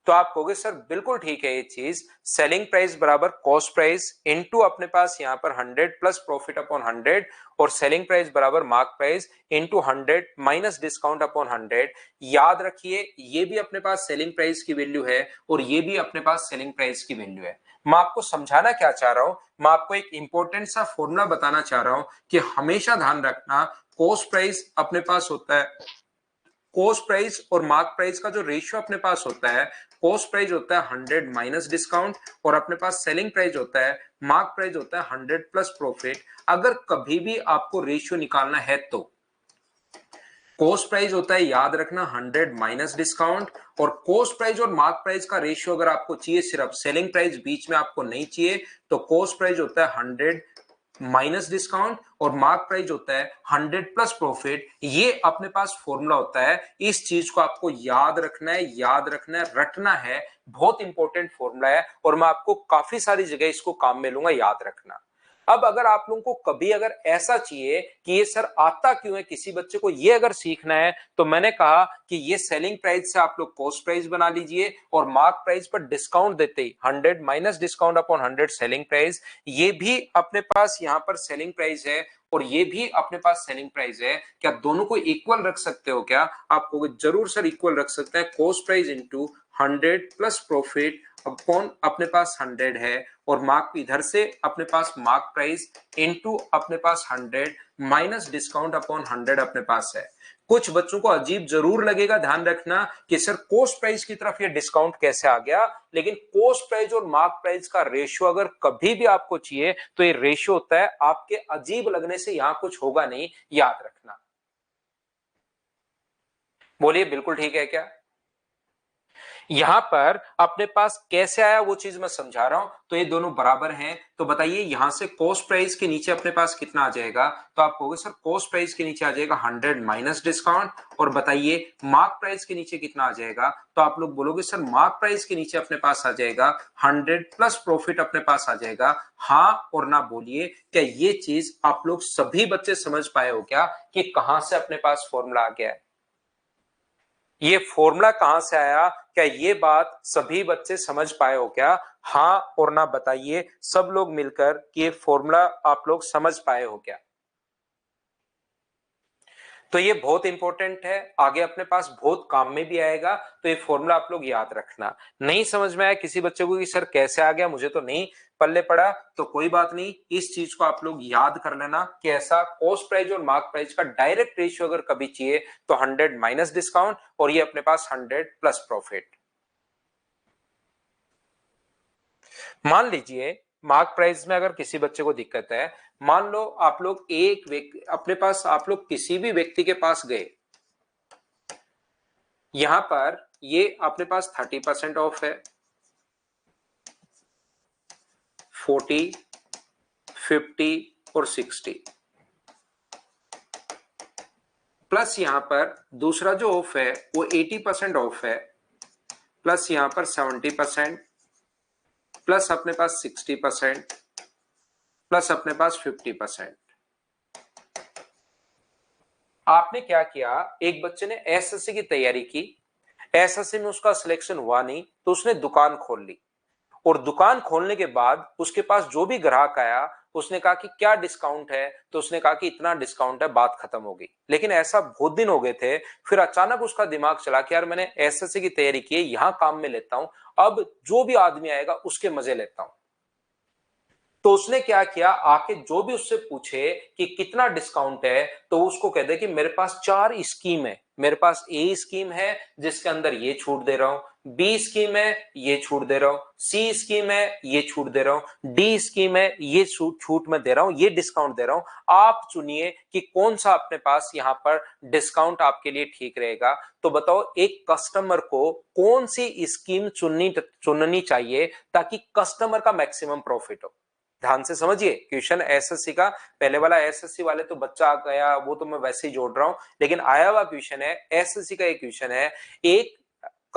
Speaker 1: तो आप कहोगे सर बिल्कुल ठीक है ये चीज, सेलिंग प्राइस बराबर कॉस्ट प्राइस इनटू अपने पास यहां पर 100 प्लस प्रॉफिट अपॉन 100, और सेलिंग प्राइस बराबर mark price into 100 minus discount upon 100। याद रखिए ये भी अपने पास सेलिंग प्राइस की वैल्यू है और ये भी अपने पास सेलिंग प्राइस की वैल्यू है। मैं आपको समझाना क्या चाह रहा हूं, मैं आपको एक इंपॉर्टेंट सा फॉर्मूला बताना चाह रहा हूं कि हमेशा ध्यान रखना कॉस्ट प्राइस अपने पास होता है कॉस्ट प्राइस और मार्क प्राइस का जो रेशियो अपने पास होता है, कॉस्ट प्राइस होता है 100 माइनस डिस्काउंट और अपने पास सेलिंग प्राइस होता है, मार्क प्राइस होता है 100 प्लस प्रॉफिट। अगर कभी भी आपको रेशियो निकालना है तो कॉस्ट प्राइस होता है, याद रखना, 100 माइनस डिस्काउंट, और कॉस्ट प्राइस और मार्क प्राइस का रेशियो अगर आपको चाहिए, सिर्फ सेलिंग प्राइस बीच में आपको नहीं चाहिए, तो कॉस्ट प्राइस होता है 100 माइनस डिस्काउंट और मार्क प्राइस होता है 100 प्लस प्रॉफिट। ये अपने पास फॉर्मूला होता है, इस चीज को आपको याद रखना है, याद रखना है, रटना है, बहुत इंपॉर्टेंट फॉर्मूला है और मैं आपको काफी सारी जगह इसको काम में लूंगा, याद रखना। अब अगर आप लोगों को कभी अगर ऐसा चाहिए कि ये सर आता क्यों है, किसी बच्चे को ये अगर सीखना है, तो मैंने कहा कि ये सेलिंग प्राइस से आप लोग कॉस्ट प्राइस बना लीजिए और मार्क प्राइस पर डिस्काउंट देते ही 100 minus discount upon 100 selling price, ये भी अपने पास यहाँ पर सेलिंग प्राइस है और ये भी अपने पास सेलिंग प्राइस है। क्या दोनों को इक्वल रख सकते हो? क्या आपको जरूर सर इक्वल रख सकते हैं। Cost price into 100 plus profit upon अपने पास 100 है और मार्क इधर से अपने पास मार्क प्राइस इनटू अपने पास 100 माइनस डिस्काउंट अपॉन 100 अपने पास है। कुछ बच्चों को अजीब जरूर लगेगा, ध्यान रखना कि सर कॉस्ट प्राइस की तरफ ये डिस्काउंट कैसे आ गया, लेकिन कॉस्ट प्राइस और मार्क प्राइस का रेशियो अगर कभी भी आपको चाहिए तो ये रेशियो होता है, आपके अजीब लगने से यहां कुछ होगा नहीं, याद रखना। बोलिए बिल्कुल ठीक है क्या? यहां पर अपने पास कैसे आया वो चीज मैं समझा रहा हूं। तो ये दोनों बराबर हैं, तो बताइए यहां से कॉस्ट प्राइस के नीचे अपने पास कितना आ जाएगा? तो आप कहोगे सर कॉस्ट प्राइस के नीचे आ जाएगा 100 माइनस डिस्काउंट, और बताइए मार्क प्राइस के नीचे कितना आ जाएगा? तो आप लोग बोलोगे सर मार्क प्राइस के नीचे अपने पास आ जाएगा 100 प्लस प्रॉफिट अपने पास आ जाएगा। हाँ और ना बोलिए, क्या ये चीज आप लोग सभी बच्चे समझ पाए हो क्या कि कहां से अपने पास फॉर्मूला आ गया है? ये फॉर्मूला कहां से आया, क्या ये बात सभी बच्चे समझ पाए हो क्या? हाँ और ना बताइए सब लोग मिलकर कि ये फॉर्मूला आप लोग समझ पाए हो क्या? तो ये बहुत इंपॉर्टेंट है, आगे अपने पास बहुत काम में भी आएगा, तो ये फॉर्मूला आप लोग याद रखना। नहीं समझ में आया किसी बच्चे को कि सर कैसे आ गया, मुझे तो नहीं पल्ले पड़ा, तो कोई बात नहीं, इस चीज को आप लोग याद कर लेना कि ऐसा कॉस्ट प्राइस और मार्क प्राइस का डायरेक्ट रेशियो अगर कभी चाहिए तो 100 माइनस डिस्काउंट और ये अपने पास 100 प्लस प्रॉफिट। मान लीजिए मार्क प्राइस में अगर किसी बच्चे को दिक्कत है, मान लो आप लोग एक व्यक्ति अपने पास, आप लोग किसी भी व्यक्ति के पास गए, यहां पर ये अपने पास 30% ऑफ है, 40, 50 और 60, प्लस यहां पर दूसरा जो ऑफ है वो 80% ऑफ है, प्लस यहां पर 70%, प्लस अपने पास 60%, प्लस अपने पास 50%। आपने क्या किया, एक बच्चे ने एसएससी की तैयारी की, एसएससी में उसका सिलेक्शन हुआ नहीं तो उसने दुकान खोल ली, और दुकान खोलने के बाद उसके पास जो भी ग्राहक आया उसने कहा कि क्या डिस्काउंट है, तो उसने कहा कि इतना डिस्काउंट है, बात खत्म हो गई। लेकिन ऐसा बहुत दिन हो गए थे, फिर अचानक उसका दिमाग चला कि यार मैंने एसएससी की तैयारी की है, यहां काम में लेता हूं, अब जो भी आदमी आएगा उसके मजे लेता हूं। तो उसने क्या किया, आके जो भी उससे पूछे कि कितना डिस्काउंट है, तो उसको कह दे कि मेरे पास 4 स्कीम है, मेरे पास ए स्कीम है जिसके अंदर ये छूट दे रहा हूं, बी स्कीम है ये छूट दे रहा हूं, सी स्कीम है ये छूट दे रहा हूं, डी स्कीम है ये छूट मैं दे रहा हूं, ये डिस्काउंट दे रहा हूं, आप चुनिए कि कौन सा अपने पास यहां पर डिस्काउंट आपके लिए ठीक रहेगा। तो बताओ एक कस्टमर को कौन सी स्कीम चुननी चाहिए ताकि कस्टमर का मैक्सिमम प्रॉफिट हो। ध्यान से समझिए क्वेश्चन एसएससी का, पहले वाला एसएससी वाले तो बच्चा आ गया वो तो मैं वैसे ही जोड़ रहा हूं, लेकिन आया हुआ क्वेश्चन है एसएससी का, एक क्वेश्चन है, एक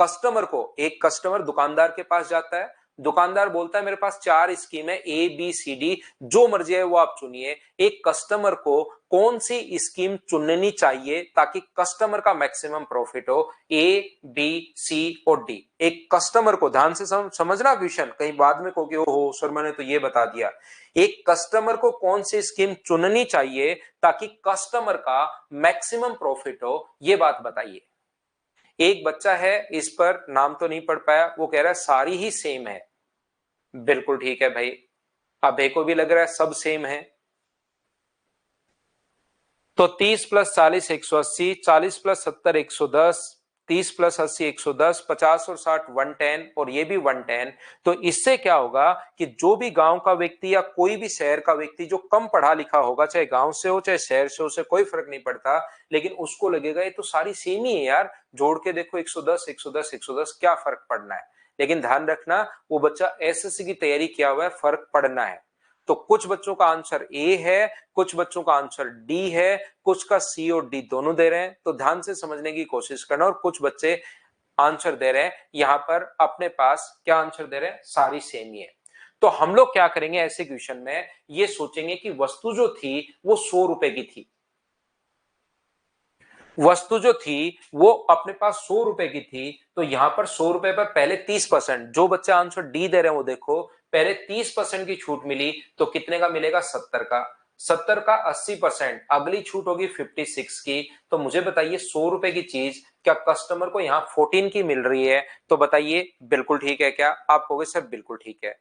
Speaker 1: एक कस्टमर दुकानदार के पास जाता है, दुकानदार बोलता है मेरे पास 4 स्कीम है ए बी सी डी, जो मर्जी है वो आप चुनिए। एक कस्टमर को कौन सी स्कीम चुननी चाहिए ताकि कस्टमर का मैक्सिमम प्रॉफिट हो, ए बी सी और डी। एक कस्टमर को, ध्यान से समझना क्वेश्चन, कहीं बाद में कहोगे ओहो सर मैंने तो ये बता दिया। एक कस्टमर को कौन सी स्कीम चुननी चाहिए ताकि कस्टमर का मैक्सिमम प्रॉफिट हो, ये बात बताइए। एक बच्चा है, इस पर नाम तो नहीं पढ़ पाया, वो कह रहा है सारी ही सेम है। बिल्कुल ठीक है भाई, अभय को भी लग रहा है सब सेम है। तो 30 प्लस 40 180, 40 प्लस 70 110, 30 प्लस 80 110, 50 और 60 110 और ये भी 110। तो इससे क्या होगा कि जो भी गांव का व्यक्ति या कोई भी शहर का व्यक्ति जो कम पढ़ा लिखा होगा, चाहे गांव से हो चाहे शहर से हो, उसे कोई फर्क नहीं पड़ता, लेकिन उसको लगेगा ये तो सारी सेम ही है यार, जोड़ के देखो 110 110 110 क्या फर्क पड़ना है। लेकिन ध्यान रखना वो बच्चा एसएससी की तैयारी किया हुआ है, फर्क पड़ना है। तो कुछ बच्चों का आंसर ए है, कुछ बच्चों का आंसर डी है, कुछ का सी और डी दोनों दे रहे हैं, तो ध्यान से समझने की कोशिश करना। और कुछ बच्चे आंसर दे रहे हैं यहां पर अपने पास क्या आंसर दे रहे हैं, सारी सेम ही है। तो हम लोग क्या करेंगे ऐसे क्वेश्चन में, ये सोचेंगे कि वस्तु जो थी वो 100 रुपए की थी, वस्तु जो थी वो अपने पास 100 रुपए की थी, तो यहां पर 100 रुपए पर पहले 30%, जो बच्चे आंसर डी दे रहे हैं वो देखो पहले 30% की छूट मिली, तो कितने का मिलेगा 70 का, 70 का 80%, अगली छूट होगी 56 की। तो मुझे बताइए 100 रुपए की चीज क्या कस्टमर को यहाँ 14 की मिल रही है, तो बताइए बिल्कुल ठीक है क्या? आप कहोगे सर बिल्कुल ठीक है।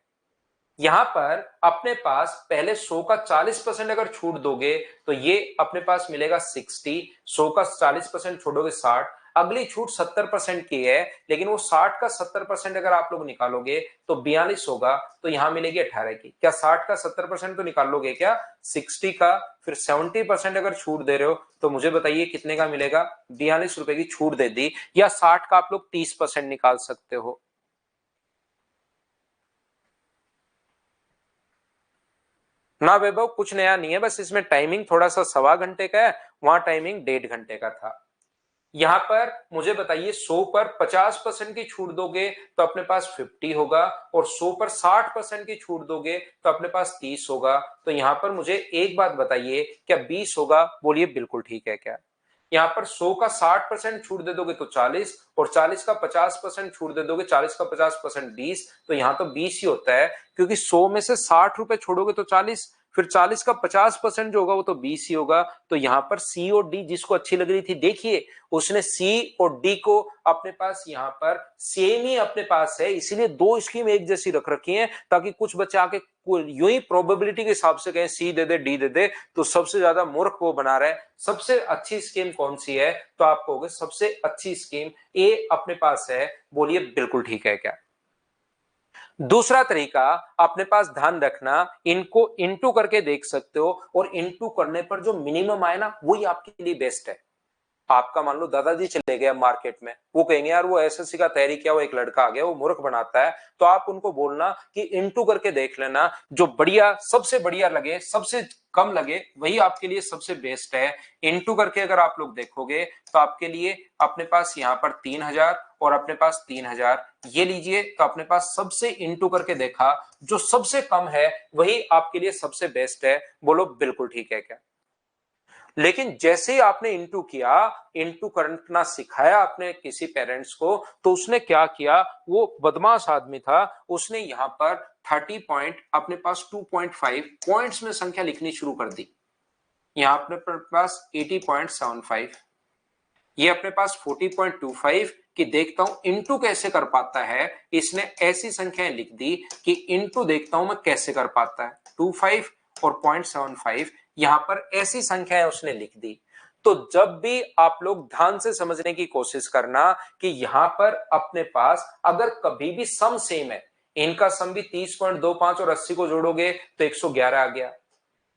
Speaker 1: यहां पर अपने पास पहले 100 का 40% अगर छूट दोगे तो ये अपने पास मिलेगा 60, 100 का 40% छोड़ोगे 60, अगली छूट 70% की है, लेकिन वो 60 का 70% अगर आप लोग निकालोगे तो 42 होगा, तो यहां मिलेगी 18 की। क्या 60 का 70% तो निकाल लोगे क्या? 60 का, फिर 70% अगर छूट दे रहे हो तो मुझे बताइए कितने का मिलेगा? 42 रुपए की छूट दे दी, या 60 का आप लोग 30% निकाल सकते हो। ना वैभव कुछ नया नहीं है, बस इसमें टाइमिंग थोड़ा सा 1.25 घंटे का है, वहां टाइमिंग 1.5 घंटे का था। यहां पर मुझे बताइए 100 पर 50% की छूट दोगे तो अपने पास 50 होगा, और 100 पर 60% की छूट दोगे तो अपने पास 30 होगा। तो यहां पर मुझे एक बात बताइए, क्या 20 होगा? बोलिए बिल्कुल ठीक है क्या? यहाँ पर 100 का 60% छूट दे दोगे तो 40, और 40 का 50% छूट दे दोगे, 40 का 50% 20, तो यहाँ तो 20 ही होता है, क्योंकि 100 में से 60 रुपए छोड़ोगे तो 40, फिर 40 का 50% जो होगा वो तो 20 ही होगा। तो यहाँ पर सी और डी जिसको अच्छी लग रही थी, देखिए उसने सी और डी को अपने पास यहाँ पर सेम ही अपने पास है, इसीलिए दो स्कीम एक जैसी रख रखी है, ताकि कुछ बच्चे आके यूं ही प्रोबेबिलिटी के हिसाब से कहें सी दे दे डी दे दे, तो सबसे ज्यादा मूर्ख वो बना रहा है। सबसे अच्छी स्कीम कौन सी है? तो आप कहोगे सबसे अच्छी स्कीम ए अपने पास है। बोलिए बिल्कुल ठीक है क्या? दूसरा तरीका अपने पास ध्यान रखना, इनको इनटू करके देख सकते हो, और इनटू करने पर जो मिनिमम आए ना वही आपके लिए बेस्ट है। आपका मान लो दादाजी चले गए मार्केट में, वो कहेंगे यार वो एसएससी का तैयारी किया वो एक लड़का आ गया वो मूर्ख बनाता है, तो आप उनको बोलना कि इनटू करके देख लेना, जो बढ़िया सबसे बढ़िया लगे सबसे कम लगे वही आपके लिए सबसे बेस्ट है। इनटू करके अगर आप लोग देखोगे तो आपके लिए अपने पास यहाँ पर 3000 और अपने पास 3000, ये लीजिए, तो अपने पास सबसे इनटू करके देखा जो सबसे कम है वही आपके लिए सबसे बेस्ट है। बोलो बिल्कुल ठीक है क्या? लेकिन जैसे ही आपने इंटू किया, इंटू करना सिखाया आपने किसी पेरेंट्स को, तो उसने क्या किया, वो बदमाश आदमी था, उसने यहां पर 30 पॉइंट अपने पास 2.5 पॉइंट्स में संख्या लिखनी शुरू कर दी। यहां अपने पास 80.75, ये अपने पास 40.25 कि देखता हूं इंटू कैसे कर पाता है, इसने ऐसी संख्याएं लिख दी कि इंटू देखता हूं मैं कैसे कर पाता है। 25 और 0.75 यहां पर ऐसी संख्याएं उसने लिख दी। तो जब भी आप लोग ध्यान से समझने की कोशिश करना कि यहां पर अपने पास अगर कभी भी सम सेम है, इनका सम भी 30.25 और 80 को जोड़ोगे तो 111 आ गया,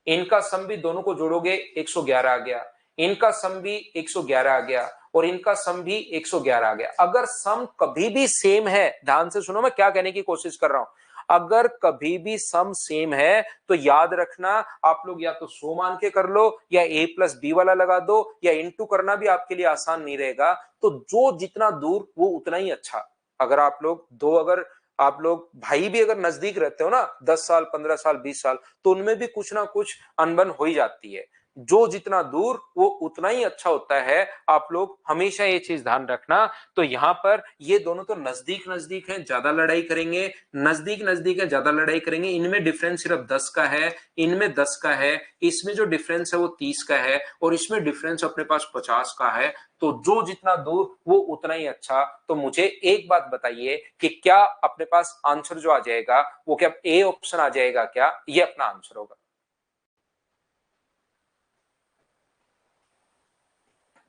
Speaker 1: इनका सम भी दोनों को जोड़ोगे 111 आ गया, इनका सम भी 111 आ गया, और इनका सम भी 111 आ गया। अगर सम कभी भी सेम है, ध्यान से सुनो मैं क्या कहने की कोशिश कर रहा हूं, अगर कभी भी सम सेम है तो याद रखना आप लोग या तो 100 मान के कर लो, या a प्लस बी वाला लगा दो, या इंटू करना भी आपके लिए आसान नहीं रहेगा, तो जो जितना दूर वो उतना ही अच्छा। अगर आप लोग दो, अगर आप लोग भाई भी अगर नजदीक रहते हो ना, 10 साल 15 साल 20 साल, तो उनमें भी कुछ ना कुछ अनबन हो ही जाती है। जो जितना दूर वो उतना ही अच्छा होता है, आप लोग हमेशा ये चीज ध्यान रखना। तो यहां पर ये दोनों तो नजदीक नजदीक हैं, ज्यादा लड़ाई करेंगे, नजदीक नजदीक है ज्यादा लड़ाई करेंगे, इनमें डिफरेंस सिर्फ 10 का है, इनमें 10 का है, इसमें जो डिफरेंस है वो 30 का है, और इसमें डिफरेंस अपने पास 50 का है। तो जो जितना दूर वो उतना ही अच्छा। तो मुझे एक बात बताइए कि क्या अपने पास आंसर जो आ जाएगा वो क्या ए ऑप्शन आ जाएगा क्या? ये अपना आंसर होगा।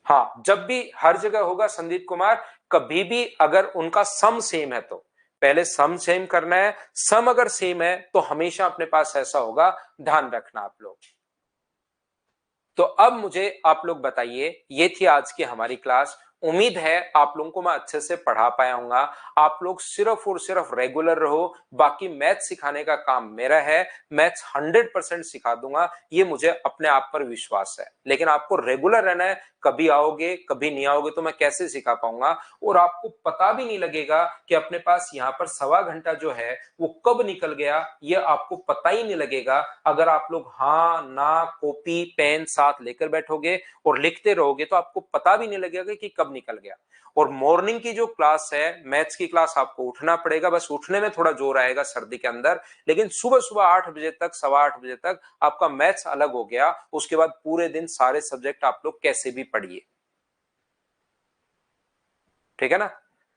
Speaker 1: हाँ, जब भी हर जगह होगा संदीप कुमार, कभी भी अगर उनका सम सेम है तो पहले सम सेम करना है, सम अगर सेम है तो हमेशा अपने पास ऐसा होगा, ध्यान रखना आप लोग। तो अब मुझे आप लोग बताइए, ये थी आज की हमारी क्लास। उम्मीद है आप लोगों को मैं अच्छे से पढ़ा पाया हूंगा। आप लोग सिर्फ और सिर्फ रेगुलर रहो, बाकी मैथ सिखाने का काम मेरा है। मैथ्स 100% सिखा दूंगा, ये मुझे अपने आप पर विश्वास है। लेकिन आपको रेगुलर रहना है, कभी आओगे कभी नहीं आओगे तो मैं कैसे सिखा पाऊंगा। और आपको पता भी नहीं लगेगा कि अपने पास यहाँ पर 1.25 घंटा जो है वो कब निकल गया, ये आपको पता ही नहीं लगेगा। अगर आप लोग हाँ ना कॉपी पेन साथ लेकर बैठोगे और लिखते रहोगे तो आपको पता भी नहीं लगेगा कि कब निकल गया। और मॉर्निंग की जो क्लास है, मैथ्स की क्लास, आपको उठना पड़ेगा, बस उठने में थोड़ा जोर आएगा सर्दी के अंदर। लेकिन सुबह सुबह 8 बजे तक, 8:15 बजे तक आपका मैथ्स अलग हो गया। उसके बाद पूरे दिन सारे सब्जेक्ट आप लोग कैसे भी पढ़िए, ठीक है ना।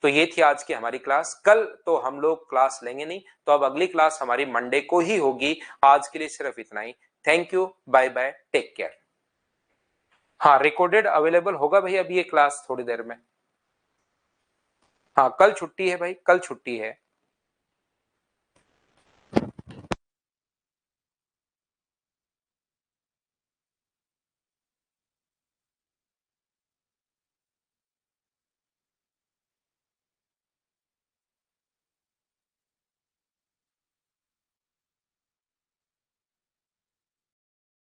Speaker 1: तो ये थी आज की हमारी क्लास। कल तो हम लोग क्लास लेंगे नहीं, तो अब अगली क्लास हमारी मंडे को ही होगी। आज के लिए सिर्फ इतना ही। Thank you, bye bye, take care. हाँ, रिकॉर्डेड अवेलेबल होगा भाई अभी ये क्लास थोड़ी देर में। हाँ, कल छुट्टी है भाई, कल छुट्टी है।